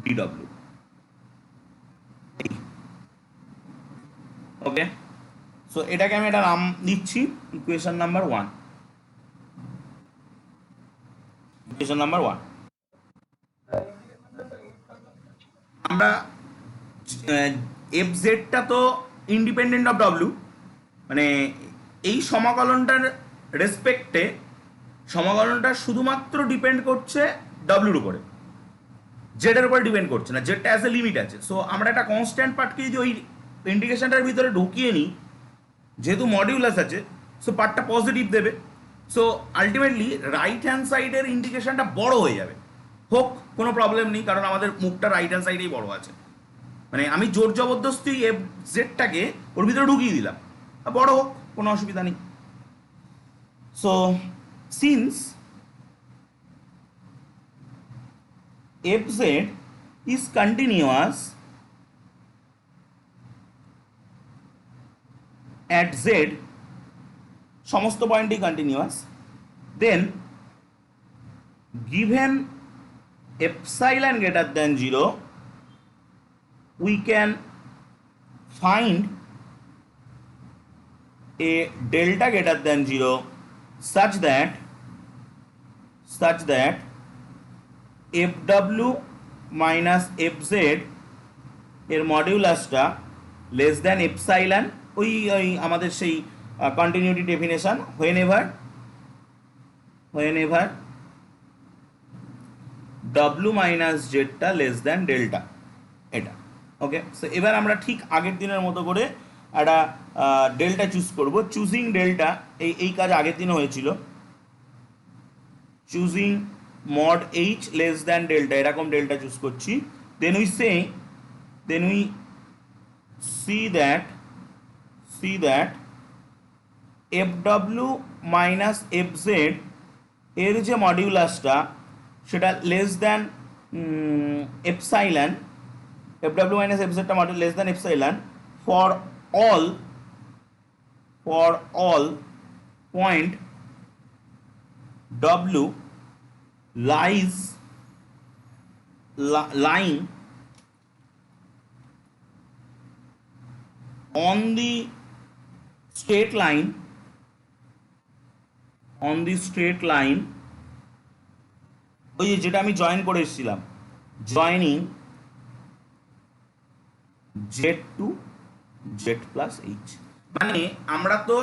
D W. Okay, so এটাকে আমি একটা নাম দিচ্ছি ইকুয়েশন নাম্বার 1। আমরা এফ জেডটা তো ইন্ডিপেন্ডেন্ট অফ ডব্লিউ, মানে এই সমাকলনটার রেসপেক্টে সমাকলনটা শুধুমাত্র ডিপেন্ড করছে ডব্লিউর উপরে, জেডের উপরে ডিপেন্ড করছে না, জেডটা অ্যাজ এ লিমিট আছে। সো আমরা একটা কনস্ট্যান্ট পার্টকে যদি ওই ইন্টিগ্রেশনটার ভিতরে ঢুকিয়ে নিই, যেহেতু মডিউলাস আছে, সো পার্টটা পজিটিভ দেবে। সো আলটিমেটলি রাইট হ্যান্ড সাইডের ইন্টিগ্রেশনটা বড় হয়ে যাবে, হোক কোনো প্রবলেম নেই, কারণ আমাদের মুখটা রাইট হ্যান্ড সাইডেই বড় আছে। মানে আমি জোর জবরদস্তি এফ জেডটাকে ওর ভিতরে ঢুকিয়ে দিলাম, বড় হোক কোনো অসুবিধা নেই। So since F Z is continuous at z, সমস্ত পয়েন্টই continuous, then given epsilon greater than 0 we can find a delta greater than 0 such that fw minus fz এর মডিউলাসটা লেস দ্যান এপসাইলন, ওই আমাদের সেই continuity definition, whenever whenever w minus জেডটা less than delta, এটা okay. So এবার আমরা ঠিক আগের দিনের মতো করে একটা ডেল্টা চুজ করব। চুজিং ডেল্টা, এই কাজ আগের দিনও হয়েছিল। Choosing mod h less than delta, এরকম ডেল্টা চুজ করছি। Then we see that fw minus fz এর যে মডিউলাসটা সেটা less than epsilon, fw minus fzটা module less than epsilon for all point w lying on the straight line ওই যেটা আমি জয়েন করে এসেছিলাম, joining z to Z plus H. মানে আমরা তো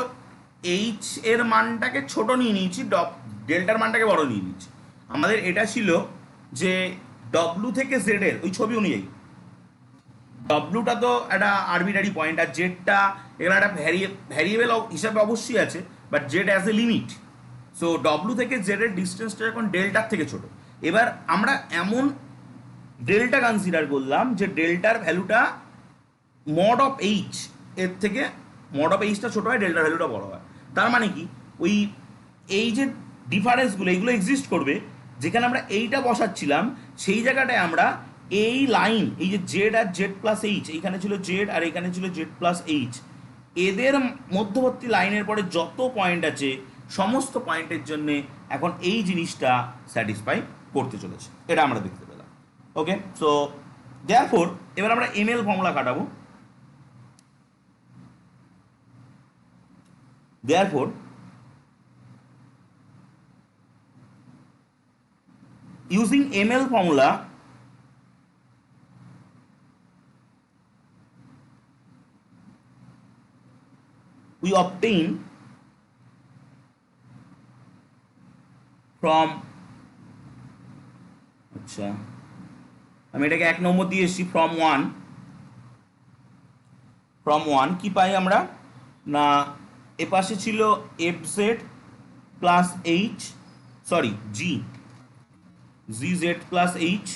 এইচ এর মানটাকে ছোট নিয়ে নিয়েছি, ডেল্টার মানটাকে বড় নিয়ে নিয়েছি। আমাদের এটা ছিল যে ডব্লু থেকে জেড এর ওই ছবি অনুযায়ী, ডব্লুটা তো একটা আরবিটারি পয়েন্ট, আর জেডটা এখানে একটা ভ্যারিয়েবল হিসাবে অবশ্যই আছে, but Z as a limit. So W থেকে জেড এর ডিস্টেন্সটা এখন ডেল্টার থেকে ছোট। এবার আমরা এমন ডেল্টা কনসিডার করলাম যে ডেল্টার ভ্যালুটা মড অফ এইচ এর থেকে, মড অফ এইচটা ছোট হয়, ডেল্টার ভ্যালুটা বড় হয়। তার মানে কি, ওই এই যে ডিফারেন্সগুলো এইগুলো এক্সিস্ট করবে, যেখানে আমরা এইটা বসাচ্ছিলাম সেই জায়গাটায় আমরা এই লাইন, এই যে জেড আর জেড প্লাস এইচ, এইখানে ছিল জেড আর এখানে ছিল জেড প্লাস এইচ, এদের মধ্যবর্তী লাইনের পরে যত পয়েন্ট আছে সমস্ত পয়েন্টের জন্য এখন এই জিনিসটা স্যাটিসফাই করতে চলেছে, এটা আমরা দেখতে পেলাম। ওকে, সো দেয়ারফোর এবার আমরা এমএল ফর্মুলা কাটাবো। Therefore using ml formula we obtain from, আচ্ছা আমি এটাকে 1 নম্বর দিয়ে এসেছি, from 1 কি পাই আমরা না, এ পাশে ছিল fz plus h, sorry gz plus h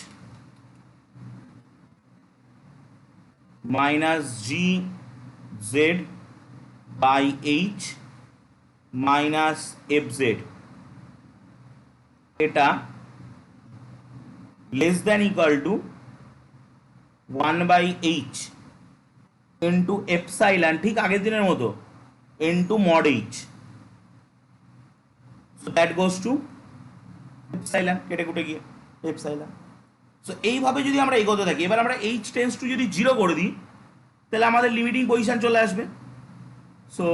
minus gz by h minus fz, এটা less than equal to 1 by h into epsilon, ঠিক আগের দিনের মতো, into mod h, so that goes to epsilon, কেটে কুটে গিয়ে এপসাইলন। সো এইভাবে যদি আমরা এগোতে থাকি, এবার আমরা এইচ টেন্স টু যদি 0 করে দিই তাহলে আমাদের লিমিটিং পজিশন চলে আসবে। So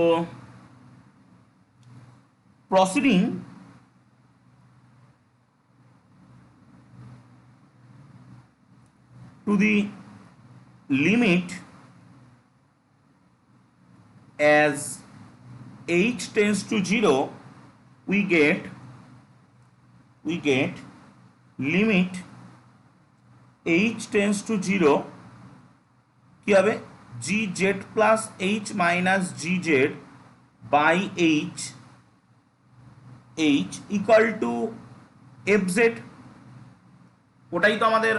proceeding to the limit as h tends to 0, we get limit h tends to 0 কি হবে, gz plus h minus gz by h equal to fz, ওটাই তো আমাদের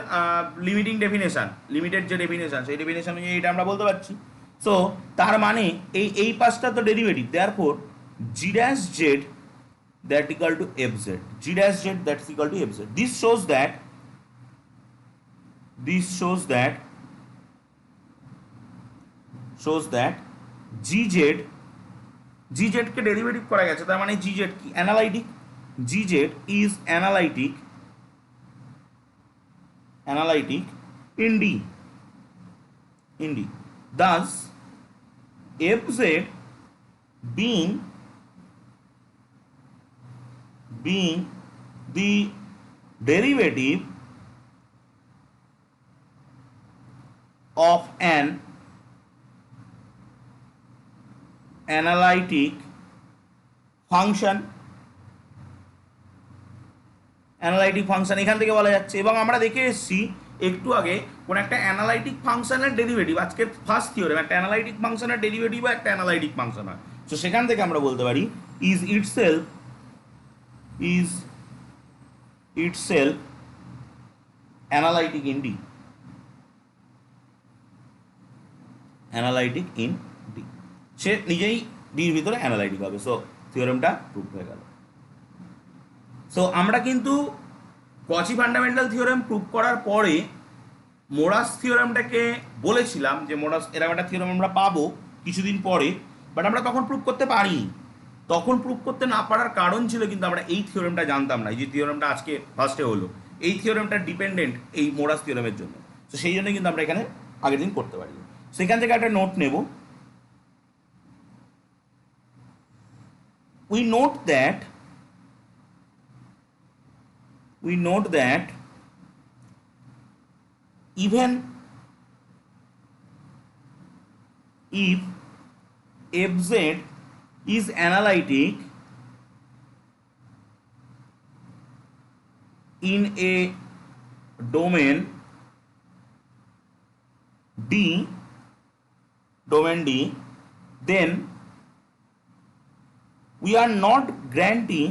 লিমিটিং ডেফিনেশন, লিমিটেড যে ডেফিনেশন সেই definition অনুযায়ী এটা আমরা বলতে পারছি। সো তার মানে এই পাশটা তো derivative, therefore g dash z that equal to fz, g dash z that's equal to fz. This shows that gz K derivative করা গেছে, তার মানে gz কি analytic, gz is analytic in d, thus fz being the derivative of an analytic function analytic function এখান থেকে বলা যাচ্ছে। এবং আমরা দেখে এসেছি একটু আগে কোন একটা অ্যানালাইটিক ফাংশনের ডেরিভেটিভ, আজকের ফার্স্ট থিওরেম, একটা অ্যানালাইটিক ফাংশনের ডেরিভেটিভ বা একটা অ্যানালাইটিক ফাংশন হয়। তো সেখান থেকে আমরা বলতে পারি is itself analytic in D, analytic in D, সে নিজেই ডির ভিতরে অ্যানালাইটিক হবে। সো থিওরেমটা প্রুভ হয়ে গেল। সো আমরা কিন্তু কচি ফান্ডামেন্টাল থিওরেম প্রুভ করার পরে মোরাস থিওরেমটাকে বলেছিলাম যে মোরাস এরকম একটা থিওরেম আমরা পাবো কিছুদিন পরে, বাট আমরা তখন প্রুভ করতে পারিনি। তখন প্রুভ করতে না পারার কারণ ছিল কিন্তু আমরা এই থিওরেমটা জানতাম না, এই যে থিওরেমটা আজকে ফার্স্টে হলো, এই থিওরেমটা ডিপেন্ডেন্ট এই মোরাস থিওরেমের জন্য। তো সেই জন্য কিন্তু আমরা এখানে আগের দিন করতে পারি। সেখান থেকে একটা নোট নেব। we note that even if fz is analytic in a domain D, then we are not granted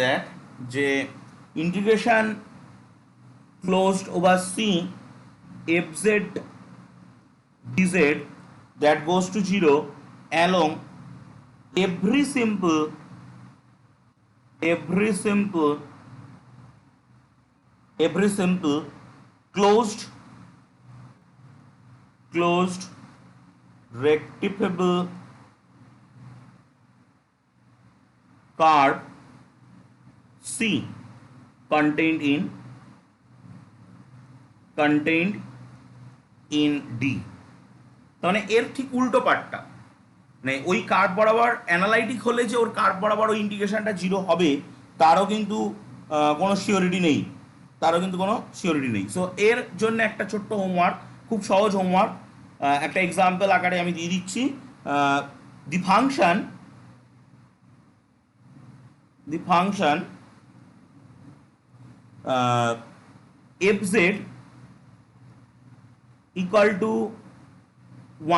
that যে integration closed over C fz dz that goes to 0 along every simple closed rectifiable curve C contained in D। তাহলে এর ঠিক উল্টো পার্টটা, মানে ওই curve বরাবর analytic হলে যে ওর কার্ভ বরাবর ওই ইন্টিগ্রেশনটা 0 হবে তারও কিন্তু কোনো সিওরিটি নেই, সো এর জন্য একটা ছোট্ট হোমওয়ার্ক, খুব সহজ হোমওয়ার্ক, একটা এক্সাম্পল আকারে আমি দিয়ে দিচ্ছি। দি function fz equal to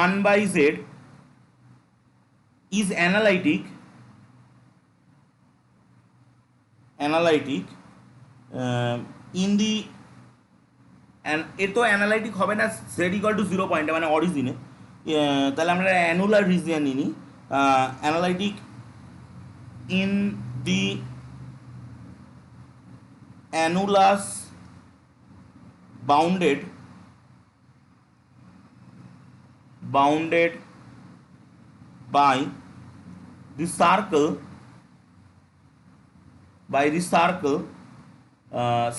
1 by z is analytic in the, এ তো অ্যানালাইটিক হবে না z equal to 0 পয়েন্টে মানে অরিজিনে, তাহলে আমরা অ্যানুলার রিজিয়ন নিই, analytic in the annulus bounded by the circle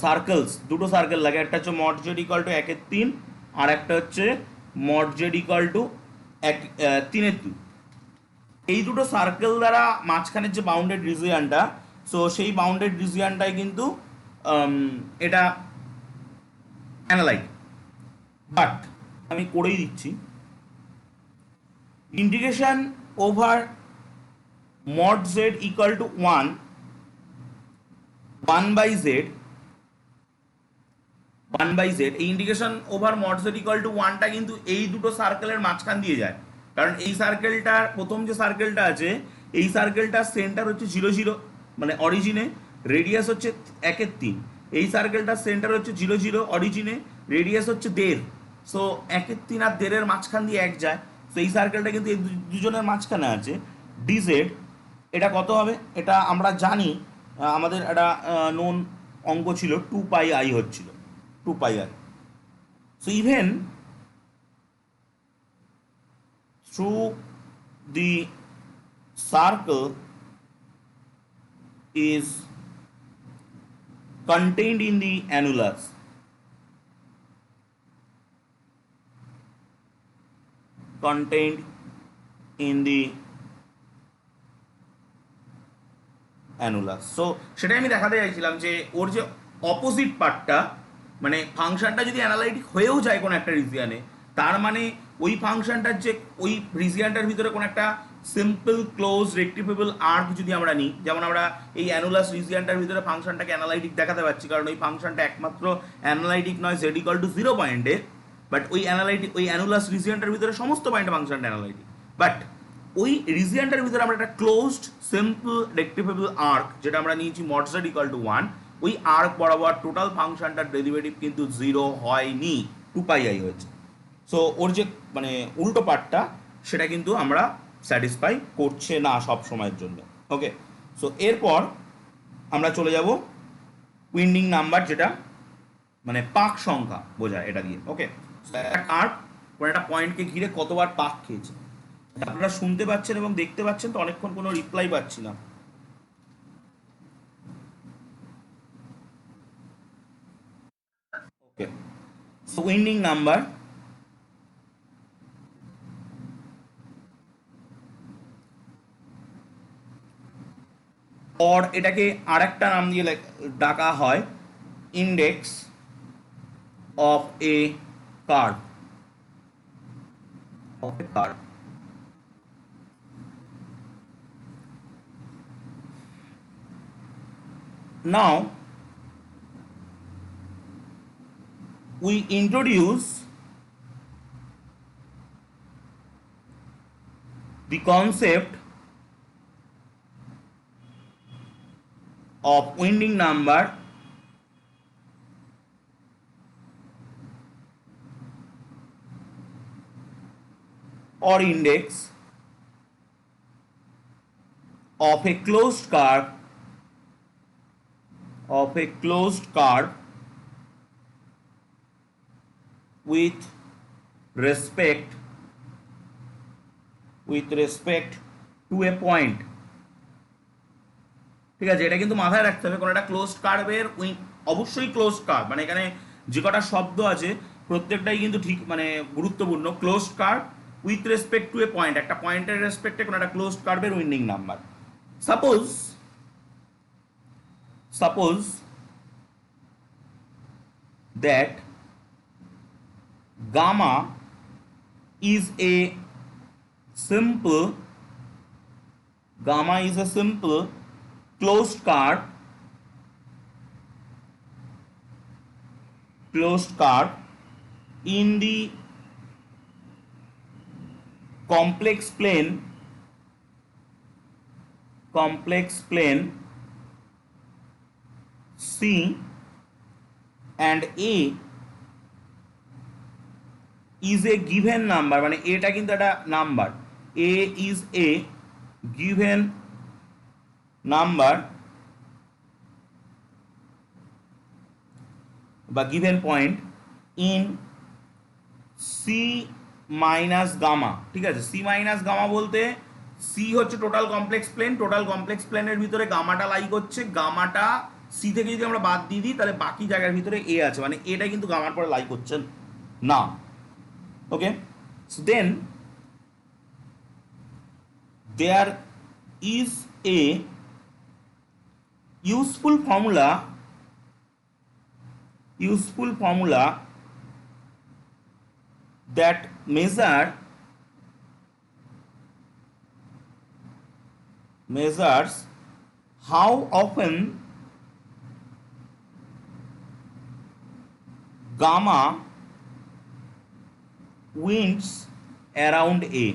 circles, দুটো সার্কেল লাগে, একটা হচ্ছে মড জেড ইকুয়াল টু 1/3 আর একটা হচ্ছে মড জেড ইকুয়াল টু 3/2। এই দুটো সার্কেল দ্বারা মাঝখানের যে বাউন্ডেড রিজিয়নটা, সো সেই বাউন্ডেড রিজিয়নটাই কিন্তু এটা অ্যানালাইট। বাট আমি করেই দিচ্ছি, integration over mod z equal to 1 by z, এই integration over mod z equal to 1টা কিন্তু এই দুটো সার্কেলের মাঝখান দিয়ে যায়, কারণ এই সার্কেলটার প্রথম যে সার্কেলটা আছে এই সার্কেলটার সেন্টার হচ্ছে 0 0 মানে অরিজিনে, রেডিয়াস হচ্ছে 1/3, এই সার্কেলটার সেন্টার হচ্ছে 0 0 অরিজিনে, রেডিয়াস হচ্ছে 1.5, সো 1/3 আর 1.5 মাঝখান দিয়ে 1 যায়, তো এই সার্কেলটা কিন্তু এই দুজনের মাঝখানে আছে। ডিজেড এটা কত হবে এটা আমরা জানি, আমাদের একটা নোন অঙ্ক ছিল 2πi হচ্ছিল, 2πi। So even through the circle is contained in the annulus, in the annulus. So সেটাই আমি দেখাতে চাইছিলাম যে ওর যে অপোজিট পার্টটা, মানে ফাংশনটা যদি অ্যানালাইটিক হয়েও যায় কোনো একটা রিজিয়ানে, তার মানে ওই ফাংশনটার যে ওই রিজিয়ানটার ভিতরে কোনো একটা সিম্পল ক্লোজ রেক্টিফেবল আর্ক যদি আমরা নিই, যেমন আমরা এই অ্যানুলাস রিজিয়ানটার ভিতরে ফাংশনটাকে অ্যানালাইটিক দেখাতে পারছি, কারণ ওই ফাংশনটা একমাত্র অ্যানালাইটিক নয় z ইকুয়াল টু 0 পয়েন্টে, বাট ওই অ্যানালাইটিক ওই অ্যানুলাস রিজিয়ানটার ভিতরে সমস্ত পয়েন্টে ফাংশনটা অ্যানালাইটিক। বাট ওই রিজিয়ানটার ভিতরে আমরা একটা ক্লোজড সিম্পল রেক্টিফেবল আর্ক, যেটা আমরা নিয়েছি মড z ইকুয়াল টু 1, ওই আর্ক বরাবর টোটাল ফাংশনটার ডেরিভেটিভ কিন্তু 0 হয়নি, 2πi হয়েছে। সো ওর যে মানে উল্টো পার্টটা, সেটা কিন্তু আমরা স্যাটিসফাই করছে না সব সময়ের জন্য। ওকে, সো এরপর আমরা চলে যাব উইন্ডিং নাম্বার, যেটা মানে পাক সংখ্যা বোঝায় এটা দিয়ে। ওকে, একটা আর্ক কোনো একটা পয়েন্টকে ঘিরে কতবার পাক খেয়েছে আপনারা শুনতে পাচ্ছেন এবং দেখতে পাচ্ছেন, তো অনেকক্ষণ কোনো রিপ্লাই পাচ্ছি না। ওকে, সো উইন্ডিং নাম্বার और এটাকে আরেকটা নাম দিয়ে ডাকা হয় index of a curve, now we introduce the concept of winding number or index of a closed curve with respect to a point। ঠিক আছে, এটা কিন্তু মাথায় রাখতে হবে, কোনো একটা ক্লোজড কার্ভের অবশ্যই ক্লোজড কার্ভ, মানে এখানে যে কটা শব্দ আছে প্রত্যেকটাই কিন্তু ঠিক মানে গুরুত্বপূর্ণ। Closed curve with respect two A point, একটা পয়েন্টের রেসপেক্টে কোনো একটা ক্লোজড কার্ভের winding number. Suppose that gamma is a simple closed curve in the complex plane C and A is a given number, মানে এটা কিন্তু একটা number, A is a given number বা given point in C minus gamma। ঠিক আছে, C minus gamma বলতে C হচ্ছে total complex প্লেনের ভিতরে গামাটা লাই করছে, গামাটা সি থেকে যদি আমরা বাদ দিয়ে দিই তাহলে বাকি জায়গার ভিতরে এ আছে, মানে এটা কিন্তু গামার পরে লাই করছেন না। Okay, so then there is a useful formula that measures how often gamma winds around A।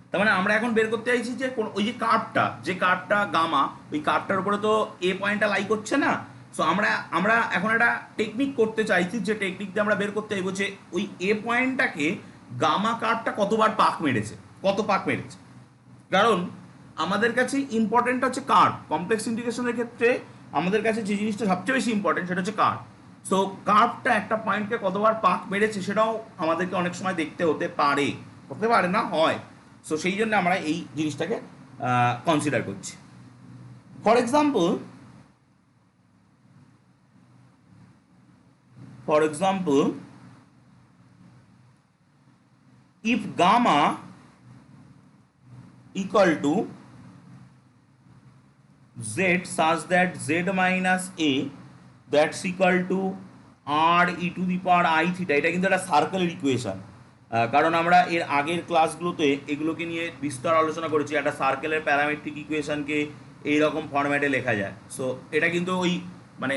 তার মানে আমরা এখন বের করতে চাইছি যে ওই যে কার্ভটা গামা, ওই কার্ভটার উপরে তো এ পয়েন্টটা লাই করছে না। সো আমরা এখন একটা টেকনিক করতে চাইছি, যে টেকনিক দিয়ে আমরা বের করতে চাইবো যে ওই এ পয়েন্টটাকে গামা কার্ভটা কতবার পাক মেরেছে। কারণ আমাদের কাছে ইম্পর্টেন্ট হচ্ছে কার্ভ, কমপ্লেক্স ইন্টিগ্রেশনের ক্ষেত্রে আমাদের কাছে যে জিনিসটা সবচেয়ে বেশি ইম্পর্টেন্ট সেটা হচ্ছে কার্ভ। সো কার্ভটা একটা পয়েন্টকে কতবার পাক মেরেছে সেটাও আমাদেরকে অনেক সময় দেখতে হতে পারে না, হয়। সো সেই জন্য আমরা এই জিনিসটাকে কনসিডার করছি। For example if gamma equal to z such that z minus a that's equal to r e to the power I theta, এটা কিন্তু একটা সার্কেলের ইকুয়েশন। কারণ আমরা এর আগের ক্লাসগুলোতে এগুলোকে নিয়ে বিস্তর আলোচনা করেছি, একটা সার্কেলের প্যারামেট্রিক ইকুয়েশনকে এইরকম ফরম্যাটে লেখা যায়। সো এটা কিন্তু ওই মানে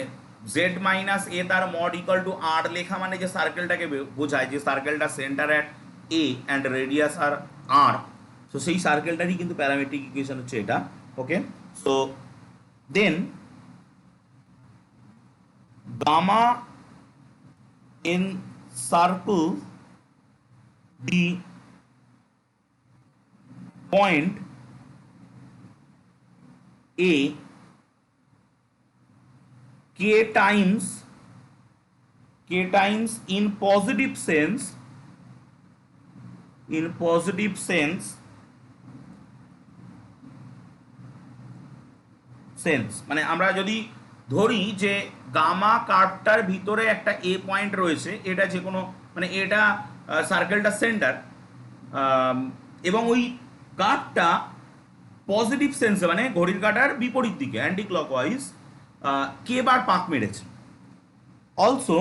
জেড মাইনাস এ তার মড ইকুয়াল টু আর লেখা মানে যে সার্কেলটাকে বোঝায়, যে সার্কেলটা center at a and radius r আর, সো সেই সার্কেলটারই কিন্তু প্যারামেট্রিক ইকুয়েশন হচ্ছে এটা। Okay, so then gamma encircle the point A k times in positive sense মানে আমরা যদি ধরি যে গামা কার্ভটার ভিতরে একটা এ পয়েন্ট রয়েছে, এটা যে কোনো মানে এটা সার্কেলটা সেন্টার, এবং ওই কার্ভটা পজিটিভ সেন্সে মানে ঘড়ির কাঁটার বিপরীত দিকে অ্যান্টি ক্লকওয়াইজ কে বার পাক মেরেছে। Also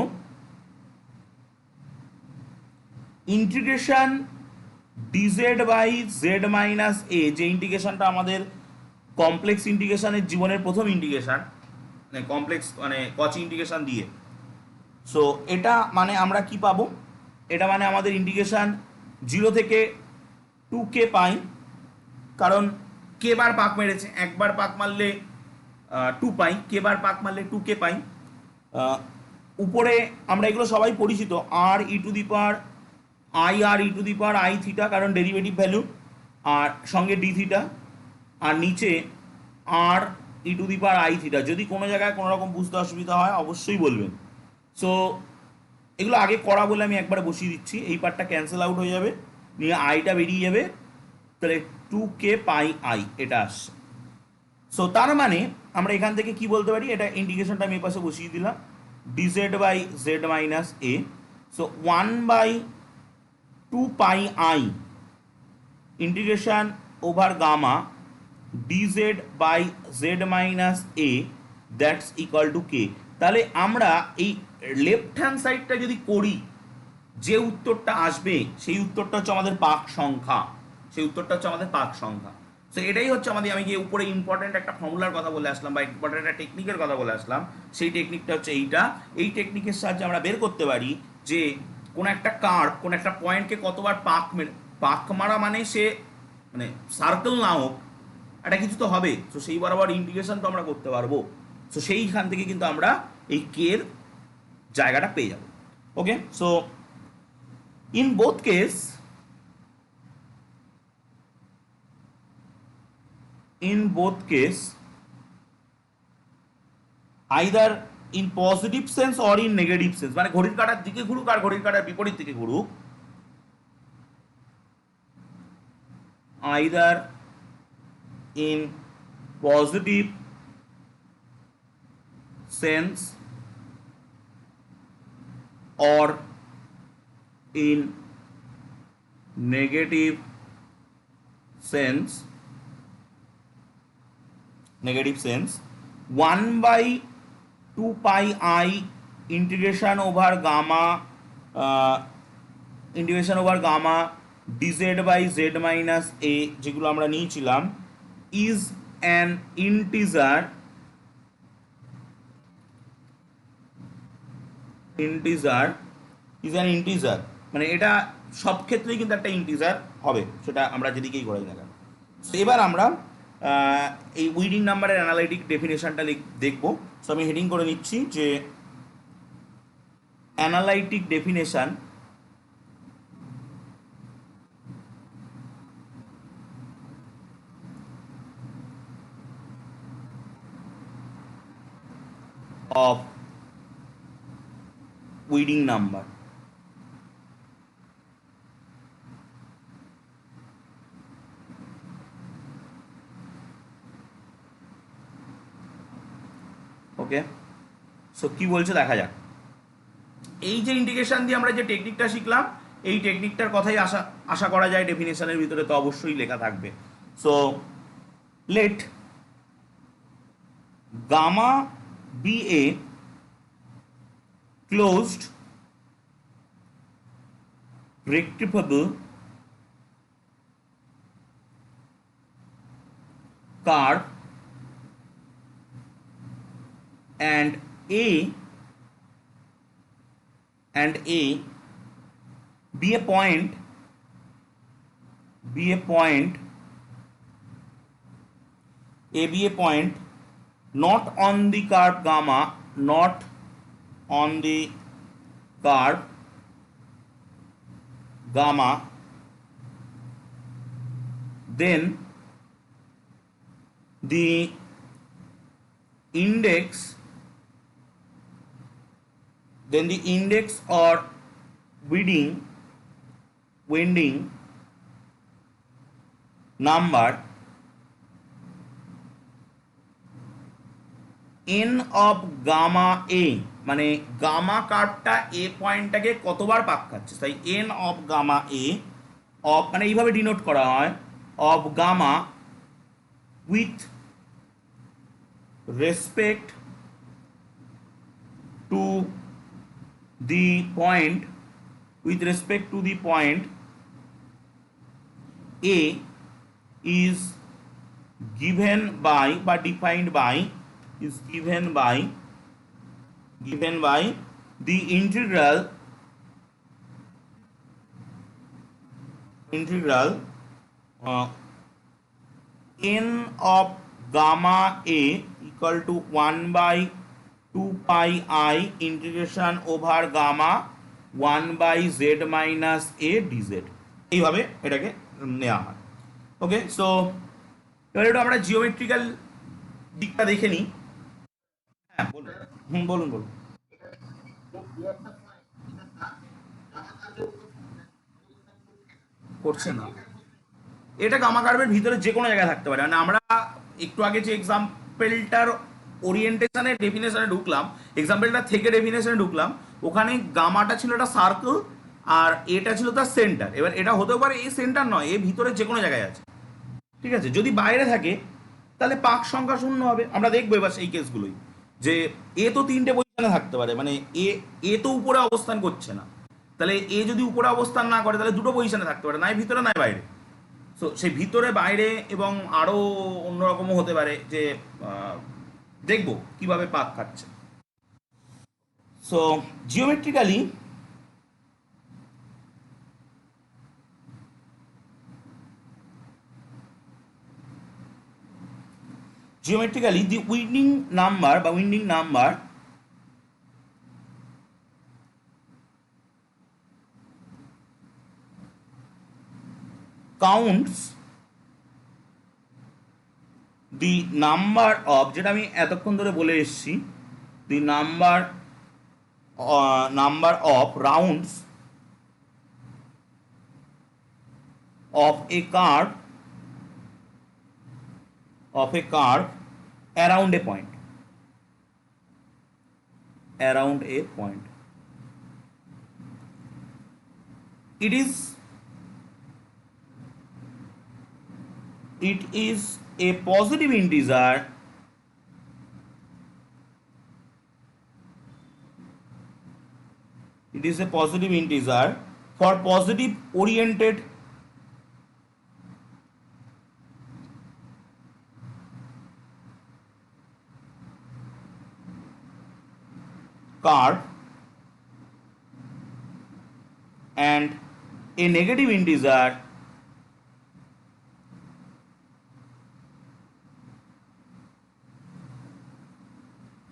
integration dz by z minus a, যে ইন্টিগ্রেশনটা আমাদের কমপ্লেক্স ইন্টিগ্রেশনের জীবনের প্রথম ইন্টিগ্রেশন, মানে কমপ্লেক্স মানে কচি ইন্টিগ্রেশন দিয়ে। সো এটা মানে আমরা কি পাবো, এটা মানে আমাদের ইন্টিগ্রেশন 0 থেকে 2k পাই, কারণ কে বার পাক মেরেছে, একবার পাক মারলে 2 পাই, কে বার পাক মারলে 2k পাই। উপরে আমরা এগুলো সবাই পরিচিত, r e to the power i r e to the power i theta, কারণ ডেরিভেটিভ ভ্যালু, আর সঙ্গে ডি থিটা, আর নিচে r e to the power i theta. যদি কোনো জায়গায় কোনো রকম বুঝতে অসুবিধা হয় অবশ্যই বলবেন। সো এগুলো আগে করা বলে আমি একবারে বসিয়ে দিচ্ছি, এই পার্টটা ক্যান্সেল আউট হয়ে যাবে, নিয়ে আইটা বেরিয়ে যাবে, তাহলে 2k পাই আই এটা আসছে। সো তার মানে আমরা এখান থেকে কি বলতে পারি, এটা ইন্টিগ্রেশনটা আমি পাশে বসিয়ে দিলাম, dz by z minus a, so 1/2 pi i integration over gamma dz by z minus a that's equal to k. তাহলে আমরা এই লেফট হ্যান্ড সাইডটা যদি করি, যে উত্তরটা আসবে সেই উত্তরটা হচ্ছে আমাদের পাক সংখ্যা, সেই উত্তরটা হচ্ছে আমাদের পাক সংখ্যা। সো এটাই হচ্ছে আমাদের, আমি যে উপরে ইম্পর্টেন্ট একটা ফর্মুলার কথা বলে আসলাম বা ইম্পর্টেন্ট একটা টেকনিকের কথা বলে আসলাম, সেই টেকনিকটা হচ্ছে এইটা। এই টেকনিকের সাহায্যে আমরা বের করতে পারি যে কোনো একটা কার্ভ কোনো একটা পয়েন্টকে কতবার পাক মারা মানে সে মানে সার্কেল না হোক, একটা কিছু তো হবে, তো সেই বরাবর ইন্টিগ্রেশন তো আমরা করতে পারবো। সো সেইখান থেকে কিন্তু আমরা এই কের জায়গাটা পেয়ে যাব। Okay, so in both case either in positive sense or in negative sense, মানে ঘড়ির কাঁটার দিকে ঘুরুক আর ঘড়ির কাঁটার বিপরীত দিকে ঘুরুক, either in positive sense or in negative sense 1/2 pi i integration over gamma dz by z minus a, যেগুলো আমরা নিয়েছিলাম, ইজ অ্যান ইন্টিজার মানে এটা সব ক্ষেত্রেই কিন্তু একটা ইন্টিজার হবে, সেটা আমরা যেদিকেই করাই না কেন। এবার আমরা এই উইডিং নাম্বারের অ্যানালাইটিক ডেফিনেশনটা দেখব। সো আমি হেডিং করে নিচ্ছি যে analytic definition of weeding number. Okay, so কি বলছে দেখা যাক। এই যে ইন্টিগ্রেশন দিয়ে আমরা যে টেকনিকটা শিখলাম, এই টেকনিকটার কথাই আশা আশা করা যায় ডেফিনেশনের ভিতরে তো অবশ্যই লেখা থাকবে। So late gamma B A closed rectifiable curve and A be a point not on the curve gamma, not on the curve gamma, then the index or winding number n of gamma a, মানে gamma কার্ভটা a পয়েন্টটাকে কতবার পাক খাচ্ছে, তাই n of gamma a of মানে এইভাবে denote করা হয়, of gamma with respect to the point a is given by বা defined by the integral n of gamma a equal to 1 by 2 pi I integration over gamma 1 by z minus a dz, এইভাবে এটাকে নেওয়া হয়। ওকে, so এবার একটু আমরা geometrical দিকটা দেখে নিই। হ্যাঁ বলুন, বলুন করছে না, এটা গামা কার্ভের ভিতরে যে কোনো জায়গায় থাকতে পারে। মানে আমরা একটু আগে যে এক্সাম্পলটার ওরিয়েন্টেশনে ডেফিনেশনে ঢুকলাম, এক্সাম্পলটা থেকে ডেফিনেশনে ঢুকলাম, ওখানে গামাটা ছিল একটা সার্কেল আর এটা ছিল তার সেন্টার। এবার এটা হতেও পারে এই সেন্টার নয়, এর ভিতরে যে কোনো জায়গায় আছে, ঠিক আছে। যদি বাইরে থাকে তাহলে পাক সংখ্যা শূন্য হবে। আমরা দেখবো এবার সেই কেসগুলোই, যে এ তো তিনটে পজিশনে থাকতে পারে, মানে এ তো উপরে অবস্থান করছে না, তাহলে এ যদি উপরে অবস্থান না করে তাহলে দুটো পজিশনে থাকতে পারে, নাই ভিতরে নাই বাইরে। সো সেই ভিতরে বাইরে এবং আরও অন্যরকমও হতে পারে, যে দেখবো কিভাবে পাক খাচ্ছে। So geometrically the winding number counts the number of, যেটা আমি এতক্ষণ ধরে বলে এসেছি, the number of rounds of a curve around a point. It is a positive integer for positive oriented curve and a negative integer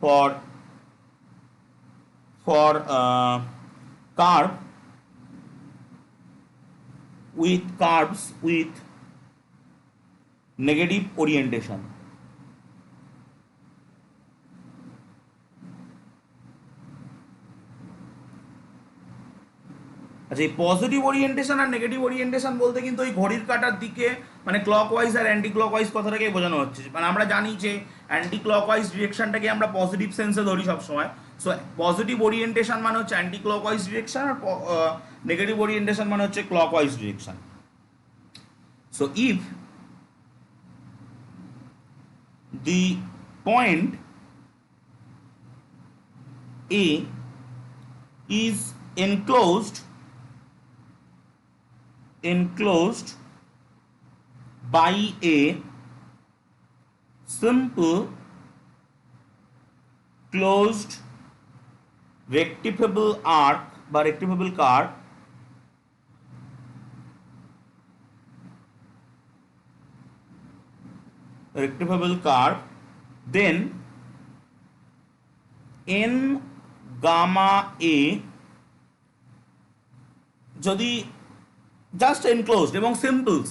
for curves with negative orientation. আচ্ছা, এই positive orientation আর negative orientation বলতে কিন্তু ওই ঘড়ির কাঁটার দিকে, মানে clockwise আর anti clockwise কথাটাকেই বোঝানো হচ্ছে। মানে আমরা জানি যে অ্যান্টি ক্লকওয়াইজ ডিরেকশনটাকে আমরা পজিটিভ সেন্সে ধরি সবসময়, সো পজিটিভ ওরিয়েন্টেশন মানে হচ্ছে অ্যান্টি ক্লকওয়াইজ ডিরেকশন, আর নেগেটিভ ওরিয়েন্টেশন মানে হচ্ছে clockwise direction. So if the point A is enclosed by a simple closed rectifiable arc বা rectifiable curve, then n gamma a যদি জাস্ট এনক্লোজড এবং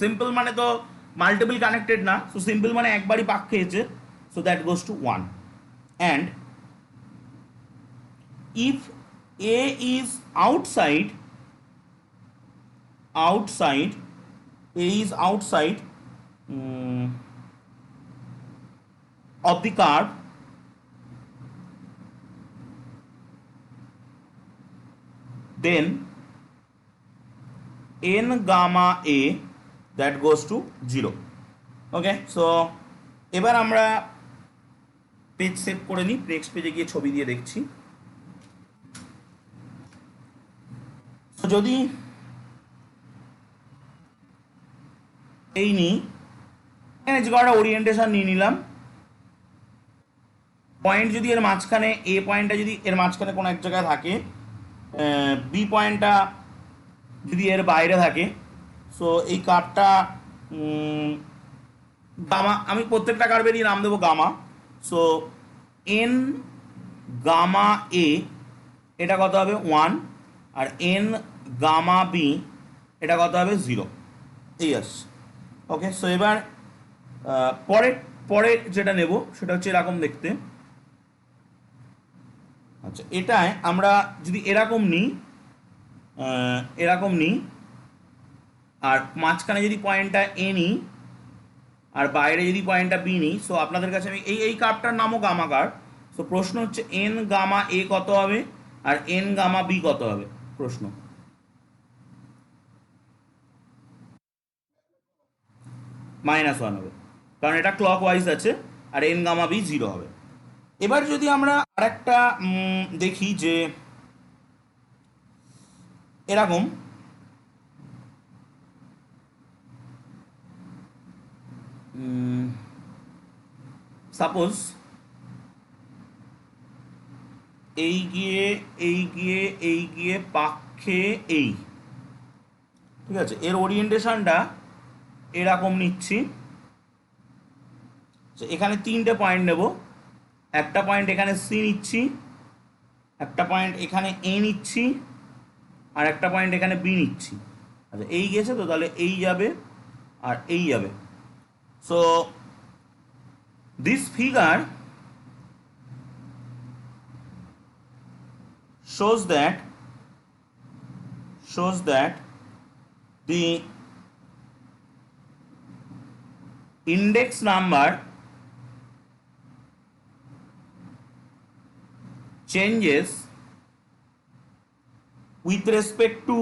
simple মানে তো multiple connected না, so simple মানে একবারই পাক খেয়েছে, so that goes two 1, and if a is outside of the curve, then n gamma a that goes to 0. Okay, so এবার আমরা পেজ সেভ করে নিই, নেক্সট পেজে গিয়ে ছবি দিয়ে দেখছি। যদি এই নিই, এখানে যে কটা ওরিয়েন্টেশন নিয়ে নিলাম, পয়েন্ট যদি এর মাঝখানে, এ পয়েন্টটা যদি এর মাঝখানে কোনো এক জায়গায় থাকে, বি পয়েন্টটা যদি এর বাইরে থাকে, সো এই কার্ভটা গামা, আমি প্রত্যেকটা কার্ভেরই নাম দেবো গামা। সো এন গামা এ এটা কত হবে 1, আর এন গামা বি এটা কত হবে 0, এই আসছে। ওকে, সো এবার পরে যেটা নেব সেটা হচ্ছে এরকম দেখতে। আচ্ছা, এটায় আমরা যদি এরকম নিই, আর মাঝখানে যদি পয়েন্টটা এ নিই আর বাইরে যদি পয়েন্টটা বি নিই, সো আপনাদের কাছে আমি এই কার্ভটার নামও গামা কার্ভ। সো প্রশ্ন হচ্ছে এন গামা এ কত হবে আর এন গামা বি কত হবে, প্রশ্ন। -1 হবে, কারণ এটা ক্লক ওয়াইজ আছে, আর এন গামা বি 0 হবে। এবার যদি আমরা আরেকটা দেখি যে এরকম, সাপোজ এই গিয়ে পাক্ষে এই, ঠিক আছে, এর ওরিয়েন্টেশনটা এরকম নিচ্ছি। এখানে 3টে পয়েন্ট নেব, একটা পয়েন্ট এখানে সি নিচ্ছি, একটা পয়েন্ট এখানে এ নিচ্ছি, আর একটা পয়েন্ট এখানে বি নিচ্ছি। আচ্ছা, এই গেছে তো, তাহলে এই যাবে আর এই যাবে। So this figure shows that the index number changes with respect to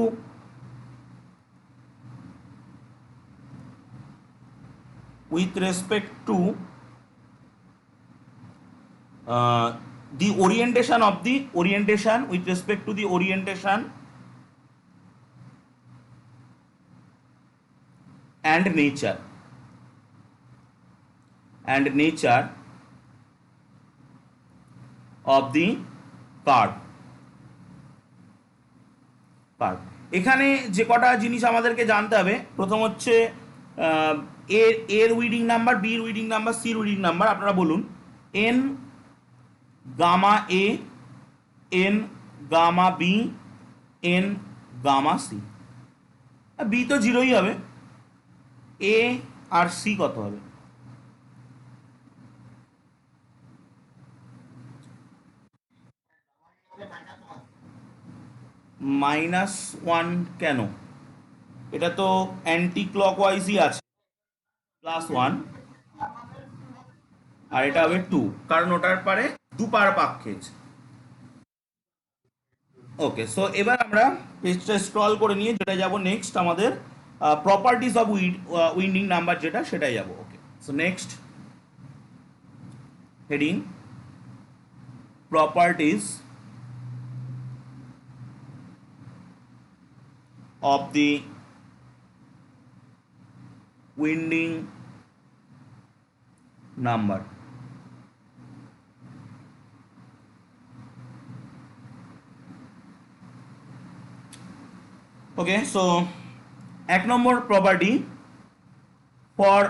the orientation of the orientation with respect to the orientation and nature of the curve। এখানে যে কটা জিনিস আমাদেরকে জানতে হবে, প্রথম হচ্ছে এর উইডিং নাম্বার, বির উইডিং নাম্বার, সির উইডিং নাম্বার। আপনারা বলুন n gamma a, n gamma b, n gamma c. B তো 0ই হবে, এ আর সি কত হবে? -1 কেন? এটা তো অ্যান্টি ক্লকওয়াইজই আছে, +1, আর এটা হবে 2, কারণ ওটার পারে 2 পাক খেয়েছে। ওকে, সো এবার আমরা পেজটা স্ক্রল করে নিয়ে যেটা যাব নেক্সট আমাদের প্রপার্টিজ অফ উইন্ডিং নাম্বার, যেটা সেটাই যাব। Okay, so next heading properties of the winding number. Okay, so 1 নম্বর property, for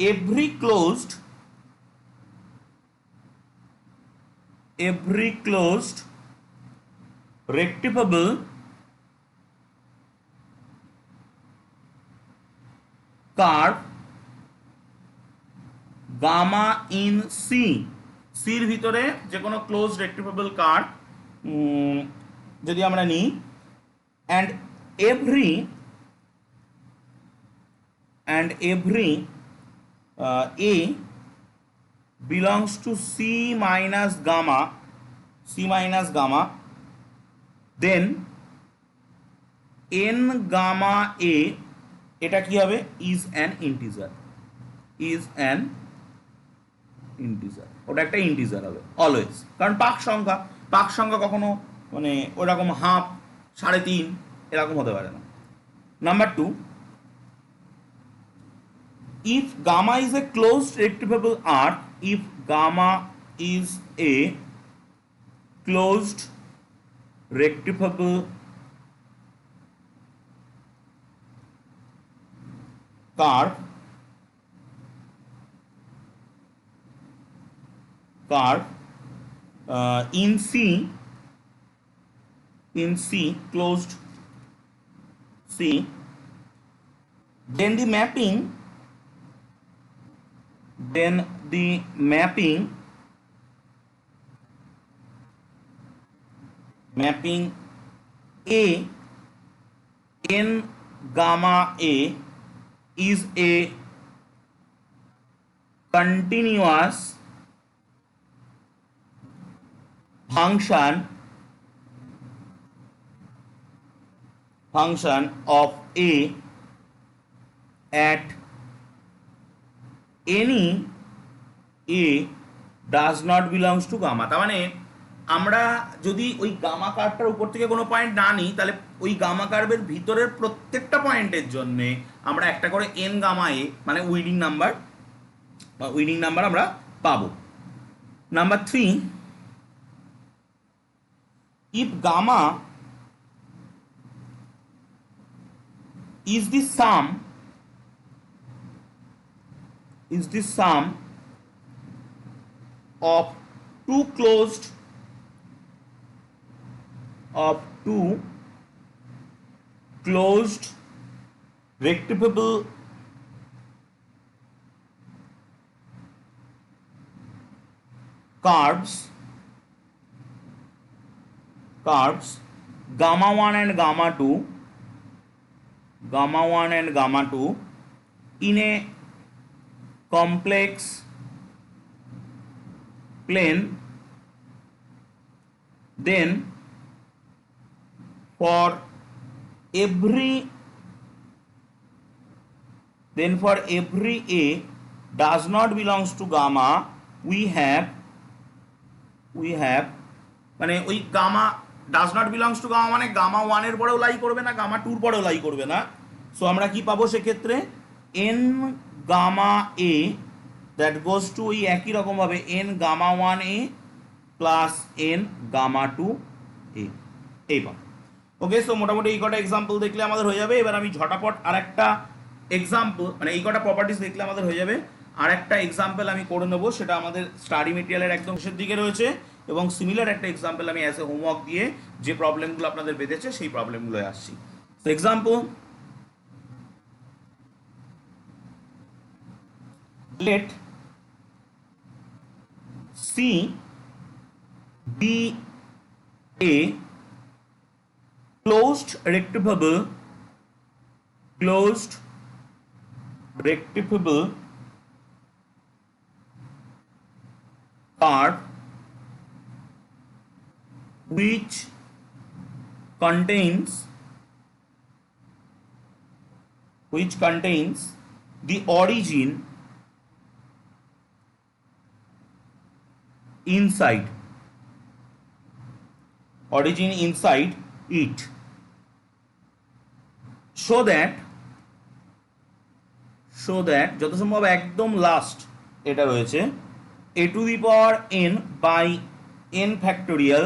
every closed rectifiable curve gamma in C, সির ভিতরে যে কোনো ক্লোজ রেক্টিফাইবল কার্ভ যদি আমরা নিই, and every a belongs to c minus gamma, then n gamma a এটা কি হবে, is an integer, ওটা একটা ইন্টিজার হবে অলওয়েজ, কারণ পাক সংখ্যা কখনো মানে ওরকম হাফ, 3.5 এরকম হতে পারে না। Number 2, if gamma is a closed rectifiable arc, if gamma is a closed rectifiable curve in C, closed C, then the mapping A n gamma A is a continuous function of A at any A does not belongs to gamma। তার মানে আমরা যদি ওই gamma কার্ভটার উপর থেকে কোনো point না নিই, তাহলে ওই গামা কার্ভের ভিতরের প্রত্যেকটা পয়েন্টের জন্য আমরা একটা করে এন গামা এ মানে উইনিং নাম্বার আমরা পাবো। Number 3, if gamma is the sum of two closed rectifiable curves gamma 1 and gamma 2 in a complex plane, then for every A does not belongs to gamma, we have মানে ওই gamma does not belongs to gamma মানে gamma 1 এর পরেও লাই করবে না, gamma 2 এর পরেও লাই করবে না। সো আমরা কি পাবো সেক্ষেত্রে, n gamma a that goes to ওই একই রকম ভাবে n gamma 1 a plus n gamma 2 a, এই পাবো। ওকে, সো মোটামুটি এই কটা এক্সাম্পল দেখলে আমাদের হয়ে যাবে। এবার আমি ঝটাপট আরেকটা এক্সাম্পল, মানে এই কটা প্রপার্টিস দেখলে আমাদের হয়ে যাবে, আরেকটা এক্সাম্পল আমি করে নেবো, সেটা আমাদের স্টাডি মেটেরিয়ালের একদম শেষের দিকে রয়েছে, এবং সিমিলার একটা এক্সাম্পল আমি অ্যাজ এ হোমওয়ার্ক দিয়ে যে প্রবলেমগুলো আপনাদের বেঁধেছে সেই প্রবলেমগুলোয় আসছি। তো example, let C be a closed rectifiable curve which contains the origin inside it, so that যত সম্ভব একদম লাস্ট এটা রয়েছে a to the power n by n factorial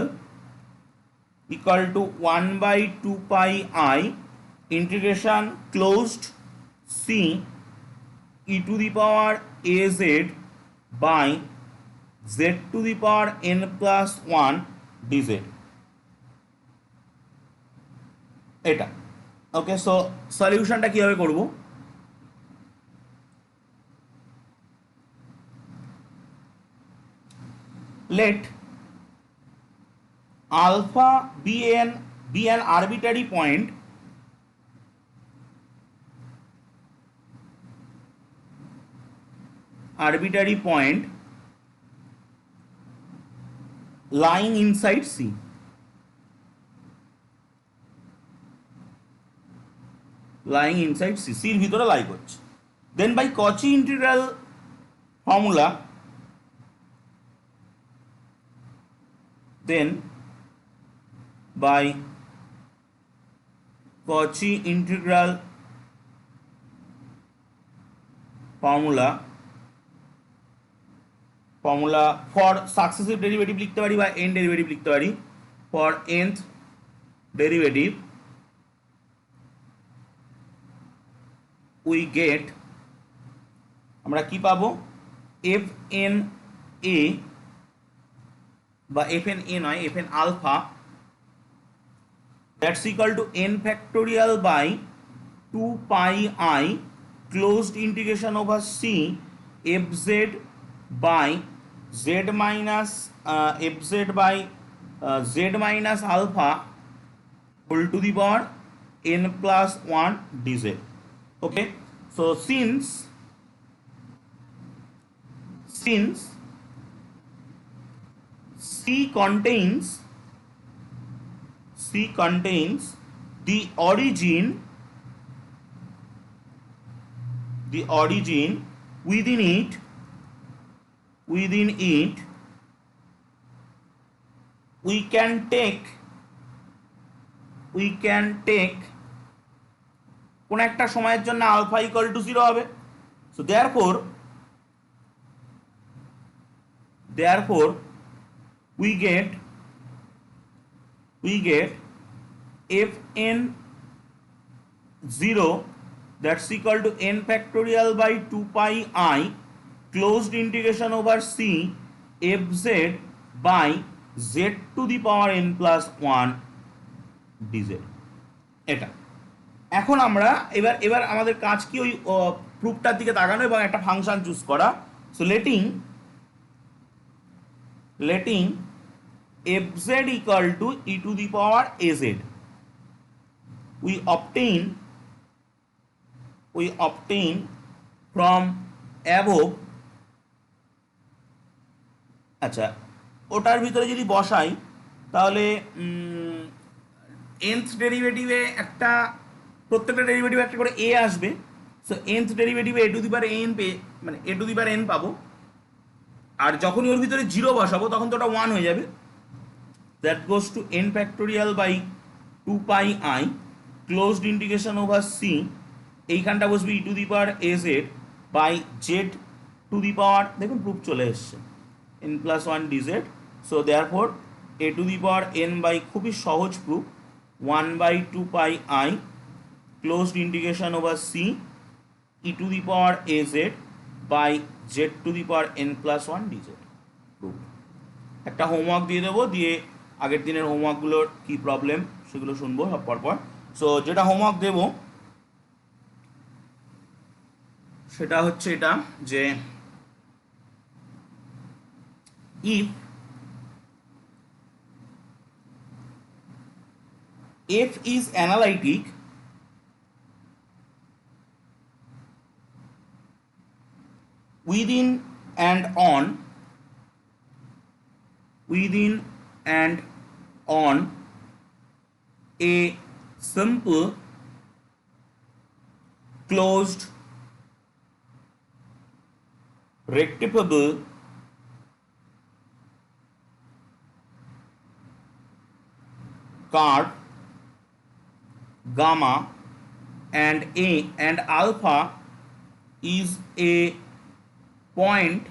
equal to 1 by 2 pi I integration closed c e to the power az by z to the power n plus 1 dz. এটা okay. So সলিউশনটা কিভাবে করব? let alpha be an arbitrary point lying inside C. C এর ভিতরে লাই করছে। দেন by কচি integral formula for successive derivative লিখতে পারি বা n ডেরিভেটিভ লিখতে পারি। For nth derivative we get, আমরা কি পাবো, fn a বা fn a নয় fn alpha that's equal to n factorial by 2 pi I closed integration over c fz by z minus z minus alpha whole to the power n plus 1 dz. Okay, so since C contains the origin within it we can take কোন একটা সময়ের জন্য alpha equal to 0 হবে। So therefore we get fn 0 that's equal to n factorial by 2 pi I closed integration over c fz by z to the power n plus 1 dz. এটা এখন আমরা এবার আমাদের কাজ কি, ওই প্রুফটার দিকে তাকানো এবং একটা ফাংশন চুজ করা। So letting fz equal to e to the power az, we obtain from above। আচ্ছা, ওটার ভিতরে যদি বসাই তাহলে nth ডেরিভেটিভে প্রত্যেকটা ডেরিভেটিভ একটা করে a আসবে। So nth ডেরিভেটিভে a to the power n মানে a to the power n পাবো। আর যখনই ওর ভিতরে 0 বসাবো তখন তো ওটা 1 হয়ে যাবে। That goes to n factorial by 2 pi I closed integration over c, এইখানটা বসবে e to the power az by z to the power, দেখুন প্রুফ চলে এসছে, n plus 1 dz। So therefore a to the power n by, খুবই সহজ proof, 1 by 2 pi I closed integration over c e to the power az by z to the power n plus 1 dz। Proof. একটা homework দিয়ে দেবো, দিয়ে আগের দিনের হোমওয়ার্কগুলোর কি problem সেগুলো শুনবো সব পরপর। সো যেটা হোমওয়ার্ক দেবো সেটা হচ্ছে এটা, যে if f is analytic within and on a simple closed rectifiable curve gamma and a and alpha is a point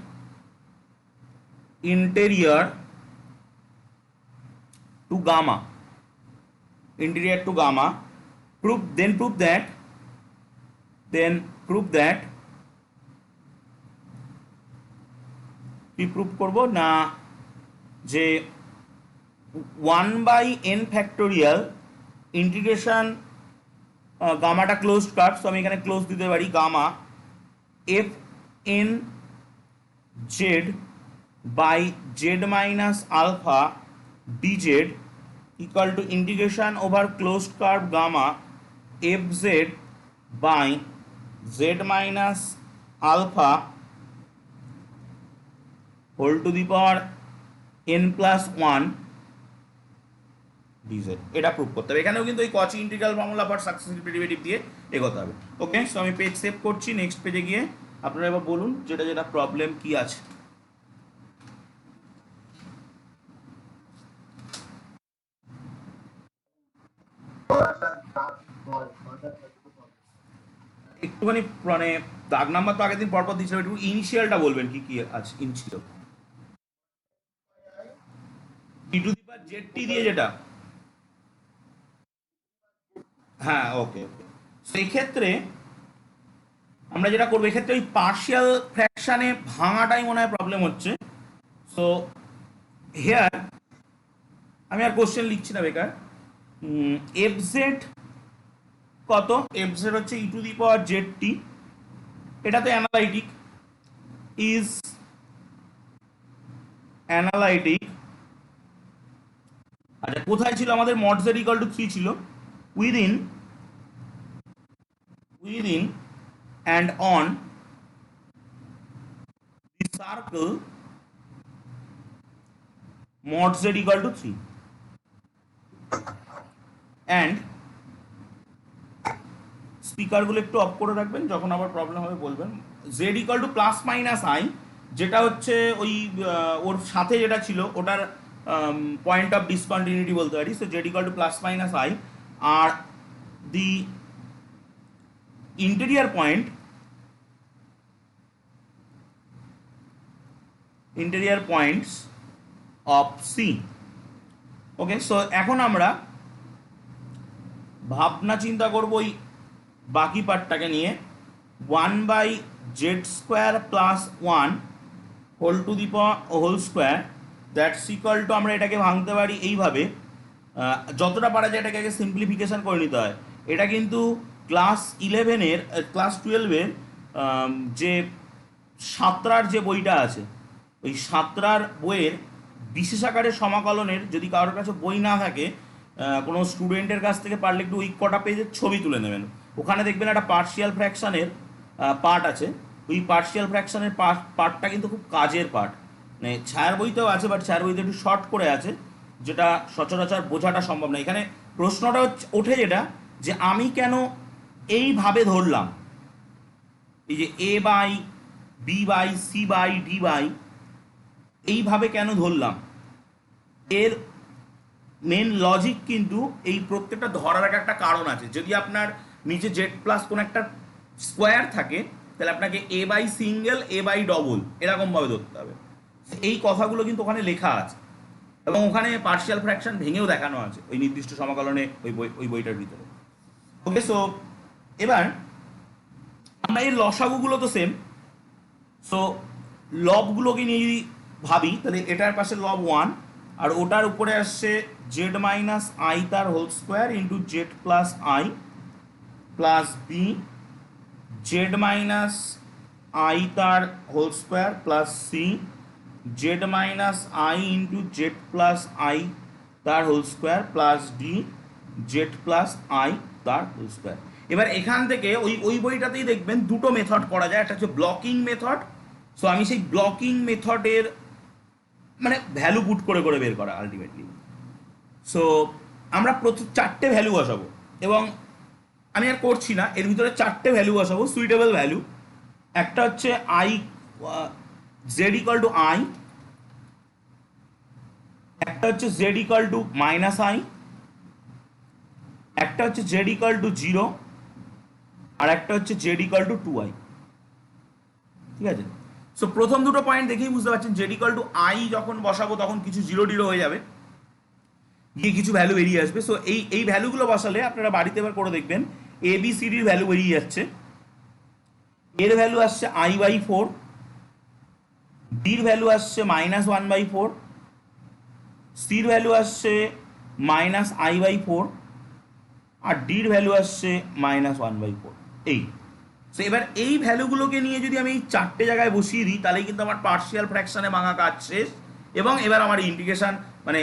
interior to gamma, prove that কি প্রুভ করব না যে 1/n ফ্যাক্টোরিয়াল ইন্টিগ্রেশন গামাটা ক্লোজড কার্ভ, সো আমি এখানে close দিতে পারি gamma f n z by z minus alpha dz equal to integration over closed curve gamma f z by z minus alpha whole to the power n plus 1 dz. এটা prove করতে হবে। এখানেও কিন্তু ওই Cauchy integral formula for successive derivative দিয়ে এগোতে হবে। Okay, so আমি পেজ সেভ করছি, নেক্সট পেজে গিয়ে আপনারা এবার বলুন যেটা প্রবলেম কি আছে। একটুখানি মানে দাগ নাম্বার তো আগের দিন পরপর দিয়েছিলাম, একটু ইনিশিয়ালটা বলবেন কি কি আছে initial T two the power Z টি দিয়ে যেটা। হ্যাঁ, ওকে ওকে। সেই ক্ষেত্রে আমরা যেটা করবো, এক্ষেত্রে ওই পার্শিয়াল ফ্র্যাকশানে ভাঙাটাই মনে হয় প্রবলেম হচ্ছে। সো হেয়ার আমি আর কোশ্চেন লিখছি না বেকার। এফ জেড কত? এফ জেড হচ্ছে ই টু দি পাওয়ার জেড টি, এটা তো অ্যানালাইটিক, ইজ অ্যানালাইটিক। আচ্ছা, কোথায় ছিল আমাদের? মড জেড ইকুয়াল টু 3 ছিল, within and on the circle mod z equal to 3 and স্পিকারগুলো একটু অফ করে রাখবেন, যখন আবার প্রবলেম হবে বলবেন। z equal to plus minus I, যেটা হচ্ছে ওই ওর সাথে যেটা ছিল ওটার পয়েন্ট অফ ডিসকন্টিনিউটি বলতে পারি। So z equal to plus minus i, আর the interior points of C. Okay, so এখন আমরা ভাবনা চিন্তা করবো ওই বাকি পার্টটাকে নিয়ে। 1/z² plus 1 whole to the power whole square, that's equal to, আমরা এটাকে ভাঙতে পারি এইভাবে, যতটা পারা যায় এটাকে আগে সিম্পলিফিকেশন করে নিতে হয়। এটা কিন্তু ক্লাস 12-এর যে সাতরার যে বইটা আছে, ওই সাতরার বইয়ের বিশেষ আকারের সমাকলনের, যদি কারোর কাছে বই না থাকে, কোনো স্টুডেন্টের কাছ থেকে পারলে একটু ওই কটা পেজের ছবি তুলে নেবেন। ওখানে দেখবেন একটা পার্শিয়াল ফ্র্যাকশানের পার্ট আছে। ওই পার্শিয়াল ফ্র্যাকশানের পার্টটা কিন্তু খুব কাজের পার্ট, মানে ছায়ার বইতেও আছে, বাট ছায়ার বইতে একটু শর্ট করে আছে, যেটা সচরাচর বোঝাটা সম্ভব না। এখানে প্রশ্নটা ওঠে যেটা, যে আমি কেন এইভাবে ধরলাম, এই যে a by b by c by d by, এইভাবে কেন ধরলাম? এর মেন লজিক কিন্তু এই প্রত্যেকটা ধরার একটা কারণ আছে। যদি আপনার নিচে জেড প্লাস কোনো একটা স্কোয়ার থাকে, তাহলে আপনাকে a by single, a by double এরকমভাবে ধরতে হবে। এই কথাগুলো কিন্তু ওখানে লেখা আছে, এবং ওখানে পার্শিয়াল ফ্র্যাকশন ভেঙেও দেখানো আছে ওই নির্দিষ্ট সমাকলনে, ওই বইটার ভিতরে। ওকে, সো এবার আমরা এই লসাগুগুলো তো সেম, সো লবগুলোকে নিয়ে যদি ভাবি, তাহলে এটার পাশে লব 1, আর ওটার উপরে আসছে জেড মাইনাস আই তার whole square into z plus i plus b, z minus i তার whole square plus c, z minus i into z plus i তার whole square plus d, z plus i তার whole square. এবার এখান থেকে ওই বইটাতেই দেখবেন দুটো method করা যায়, একটা হচ্ছে ব্লকিং মেথড। সো আমি সেই ব্লকিং মেথডের মানে ভ্যালু পুট করে বের করা আলটিমেটলি। সো আমরা প্রথম 4টে ভ্যালু বসাবো এবং আমি আর করছি না, এর ভিতরে 4টে ভ্যালু বসাবো, সুইটেবল ভ্যালু। একটা হচ্ছে I, Z equal to I, একটা হচ্ছে Z equal to minus I, একটা হচ্ছে জেড ইকাল টু 0, আর একটা হচ্ছে জেড ইকাল টু 2i। ঠিক আছে, সো প্রথম দুটো পয়েন্ট দেখেই বুঝতে পারছেন জেড ইকাল টু আই যখন বসাবো তখন কিছু 0 হয়ে যাবে, গিয়ে কিছু ভ্যালু বেরিয়ে আসবে। সো এই ভ্যালুগুলো বসালে আপনারা বাড়িতে এবার করে দেখবেন এ বি সি ডির ভ্যালু বেরিয়ে যাচ্ছে। এর ভ্যালু আসছে i/4, ডির ভ্যালু আসছে -1/4, সির ভ্যালু আসছে -i/4, আর ডির ভ্যালু আসছে -1/4। এই সো এবার এই ভ্যালুগুলোকে নিয়ে যদি আমি এই 4টে জায়গায় বসিয়ে দিই তাহলে কিন্তু আমার পার্শিয়াল ফ্র্যাকশনে ভাঙা কাজ শেষ, এবং এবার আমার ইন্টিগ্রেশন মানে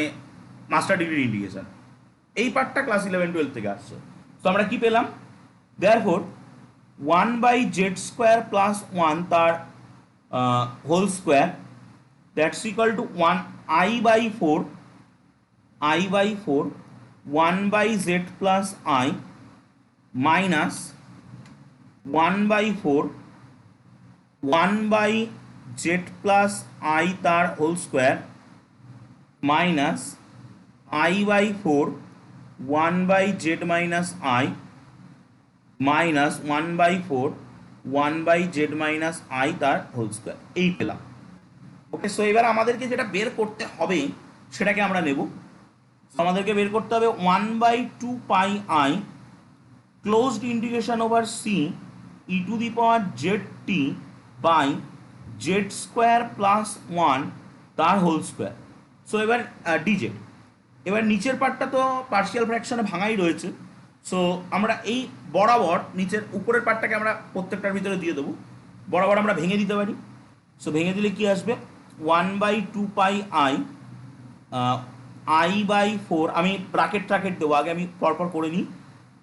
মাস্টার ডিগ্রির ইন্টিগ্রেশন এই পার্টটা ক্লাস 11-12 থেকে আসছে। তো আমরা কি পেলাম, দেয়ারফোর 1/z² প্লাস 1 তার whole square, that's equal to 1i/4 1/z plus i minus 1/4 1/z plus i তার whole square minus i/4 1/z minus i minus 1/4 1/z minus i তার হোল স্কোয়ার। এই পেলাম। ওকে, সো এবার আমাদেরকে যেটা বের করতে হবে সেটাকে আমরা নেব। আমাদেরকে বের করতে হবে 1/2 pi i closed integration over c e to the power zt by z square plus 1 তার হোল স্কোয়ার। সো এবার ডিজেড, এবার নিচের পার্টটা তো পার্শিয়াল ফ্র্যাকশনে ভাঙাই রয়েছে, সো আমরা এই বরাবর নিচের উপরের পার্টটাকে আমরা প্রত্যেকটার ভিতরে দিয়ে দেবো, বরাবর আমরা ভেঙে দিতে পারি। সো ভেঙে দিলে কি আসবে, 1/2 পাই i i/4, আমি ব্র্যাকেট দেবো, আগে আমি পরপর করে নিই,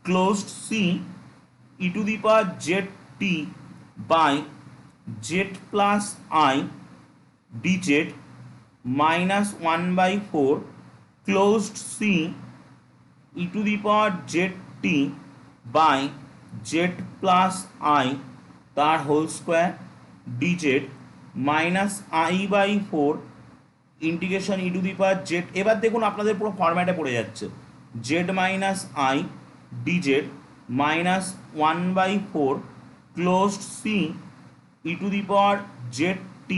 closed c e to the power zt by z plus i dz minus 1/4 closed c e to the power zt by z plus i তার whole square dz minus i/4 integration e to the power z. এবার দেখুন আপনাদের পুরো ফরম্যাটে পড়ে যাচ্ছে, z minus i dz minus 1/4 closed c e to the power zt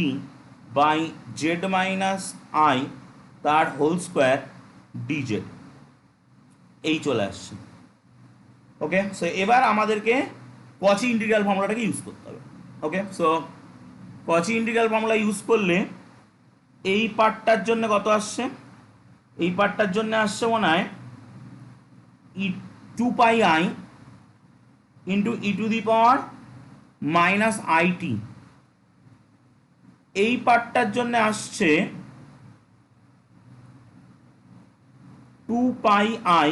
by z minus i তার whole square dz। এই চলে আসছে। ওকে, সো এবার আমাদেরকে কচি ইন্টিগ্রাল ফর্মুলাটাকে ইউজ করতে হবে। ওকে, সো কচি ইন্টিগ্রাল ফর্মুলা ইউজ করলে এই পার্টটার জন্য কত আসছে, এই পার্টটার জন্য আসছে মনে হয় 2 pi i into E to the power minus it, এই পার্টটার জন্য আসছে 2 pi i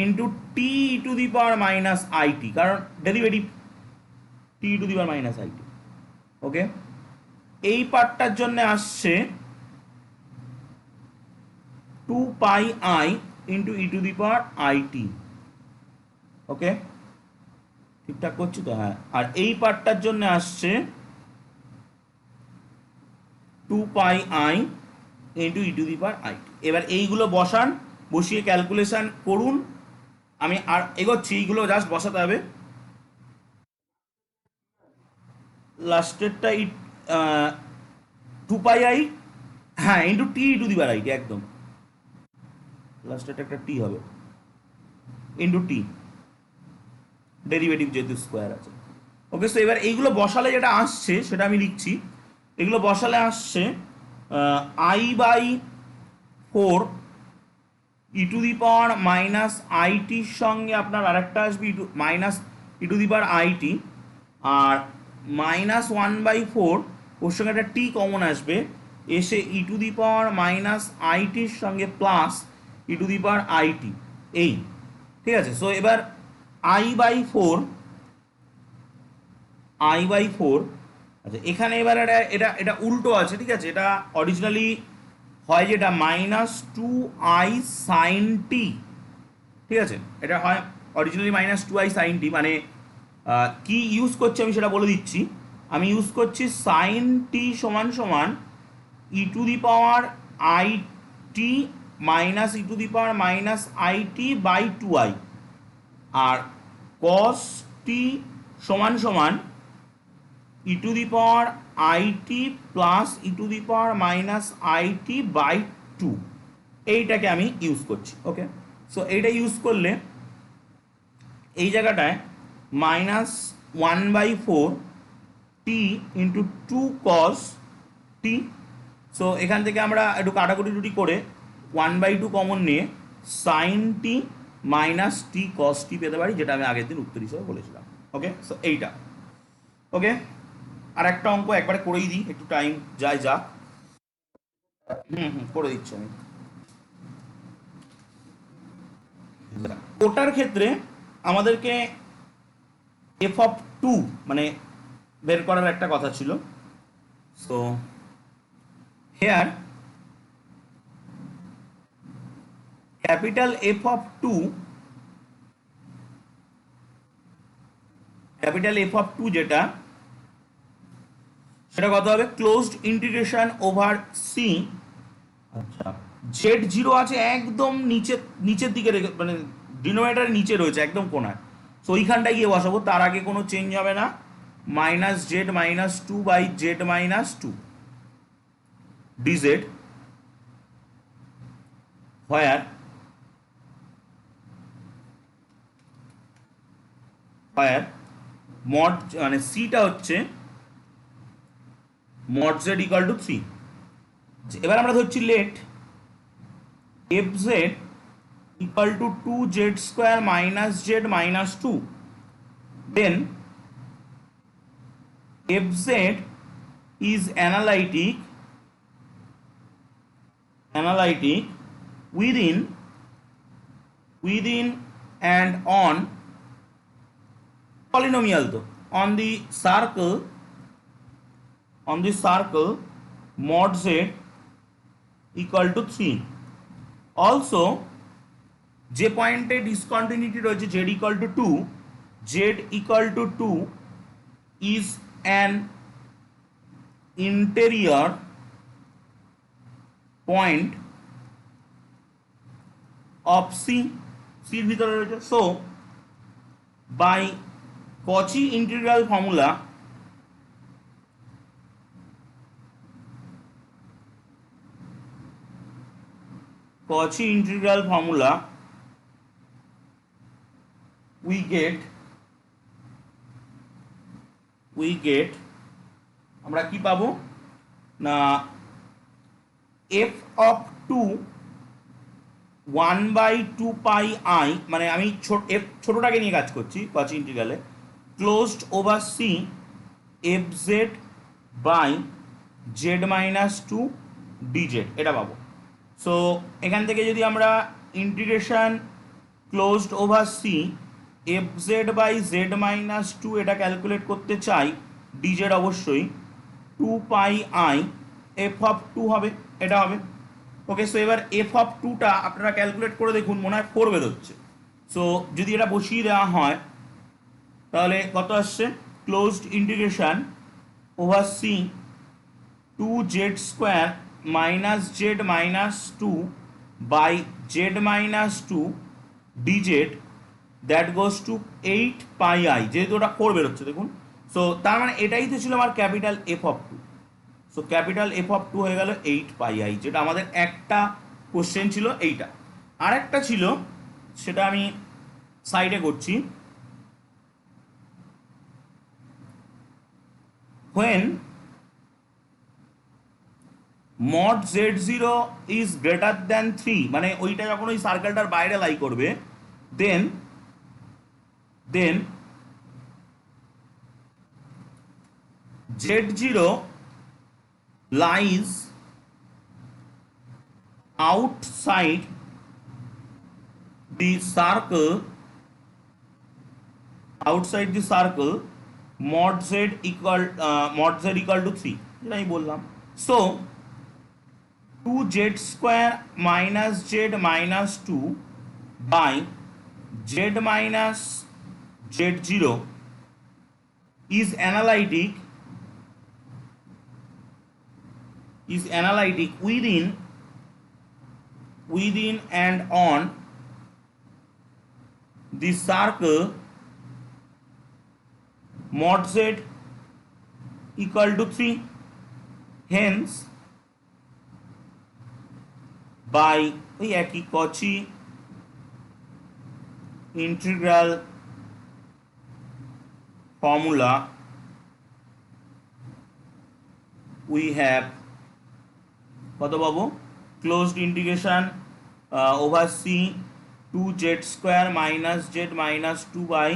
into T E to the power minus it, কারণ derivative T two the power minus it। ওকে, এই পার্টটার জন্য আসছে 2 pi i into E to the power it। ওকে, ঠিকঠাক করছি তো? হ্যাঁ, আর এই পার্টটার জন্য আসছে 2 pi i into E to the power it। এবার এইগুলো বসান, বসিয়ে ক্যালকুলেশন করুন, আমি আর এগোচ্ছি, এইগুলো জাস্ট বসাতে হবে। লাস্টেরটা 2 পাই i, হ্যাঁ, into T E to the power it, একদম লাস্টেরটা একটা টি হবে, ইন্টু টি, ডেরিভেটিভ যেহেতু স্কোয়ার আছে। ওকে, সো এবার এইগুলো বসালে যেটা আসছে সেটা আমি লিখছি। এগুলো বসালে আসছে i/4 E to the power minus আইটির সঙ্গে আপনার আরেকটা আসবে minus e to the power it, আর মাইনাস 1/4 ওর সঙ্গে একটা টি কমন আসবে, এসে ই টু দি পাওয়ার মাইনাস আইটির সঙ্গে plus e to the power it। এই ঠিক আছে, সো এবার i/4 আচ্ছা, এখানে এবার এটা এটা এটা উল্টো আছে, ঠিক আছে, এটা অরিজিনালি হয় যেটা -2i sin t, ঠিক আছে, এটা হয় অরিজিনালি -2i sin t, মানে কি ইউজ করছি আমি সেটা বলে দিচ্ছি। আমি ইউজ করছি sin t সমান সমান e to the power I T minus e to the power minus I T by 2i, আর cos t সমান সমান e to the power I T plus e to the power minus I T by 2, এইটাকে আমি use করছি। Okay, so এইটা use করলে এই জায়গাটায় -1/4 টি ইন্টু 2 cos t, সো এখান থেকে আমরা একটু কাটাকুটি টুটি করে 1/2 কমন নিয়ে sin t মাইনাস টি cos t পেতে পারি, যেটা আমি আগের দিন উত্তর হিসেবে বলেছিলাম। ওকে, সো এইটা। ওকে, আর একটা অঙ্ক একবারে করেই দিই, একটু টাইম যায় যাক। করে দিচ্ছি আমি। ওটার ক্ষেত্রে আমাদেরকে f(2) মানে বের করার একটা কথা ছিল। So here capital f(2), capital f(2) যেটা, সেটা কত হবে? Closed integration over C. আচ্ছা, z0 আছে একদম নিচের দিকে মানে ডিনোমিনেটরের নিচে রয়েছে একদম কোনায়, সো ওইখানটায় গিয়ে বসাবো। তার আগে কোনো চেঞ্জ হবে না, -z-2 by z-2 dz, where mod মানে সিটা হচ্ছে mod z ইকুয়াল টু 3। এবার আমরা ধরছি let fz equal to 2z² minus z minus 2, then fz is analytic within and on polynomial to on the circle mod z equal to 3. Also যে পয়েন্টে discontinuity রয়েছে z equal to 2, z equal to 2 is an interior point of C, সির ভিতরে রয়েছে। So by কচি integral formula we get আমরা কি পাবো না f(2) 1/2 পাই i, মানে আমি ছোটটাকে নিয়ে কাজ করছি কচি ইন্টিগ্রালে, closed over C fz by z-2 dz, এটা পাবো। সো এখান থেকে যদি আমরা integration closed over C fz by z-2 এটা ক্যালকুলেট করতে চাই, dz অবশ্যই 2 পাই i f(2) হবে, এটা হবে। ওকে, সো এবার f(2)টা আপনারা ক্যালকুলেট করে দেখুন, মনে হয় 4 বেরোচ্ছে। সো যদি এটা বসিয়ে দেওয়া হয় তাহলে কত আসছে? Closed integration over C 2z² minus z minus 2 by z-2 dz, that goes to 8 pi i, যেহেতু ওটা 4 বেরোচ্ছে দেখুন। সো তার মানে এটাই তো ছিল আমার capital f(2). So capital f(2) হয়ে গেল 8 পাই i, যেটা আমাদের একটা কোশ্চেন ছিল এইটা। আর একটা ছিল, সেটা আমি সাইডে করছি। when mod z0 is greater than 3, মানে ওইটা যখন ওই সার্কেলটার বাইরে লাই করবে, then z0 lies outside the circle mod z equal to 3, যেটা আমি বললাম। So 2z² minus z minus 2 by z minus z0 is analytic within and on the circle mod z equal to 3. Hence by ওই একই Cauchy integral formula we have কত পাবো closed integration over c 2z² minus z minus 2 by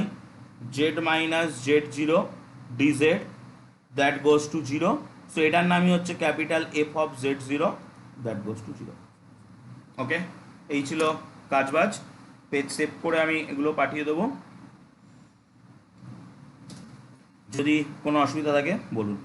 z minus z0 dz that goes to 0. So এটার নামই হচ্ছে capital f of z0 that goes to 0. ওকে, এই ছিল কাজবাজ। পেজ সেভ করে আমি এগুলো পাঠিয়ে দেবো। যদি কোনো অসুবিধা থাকে বলুন।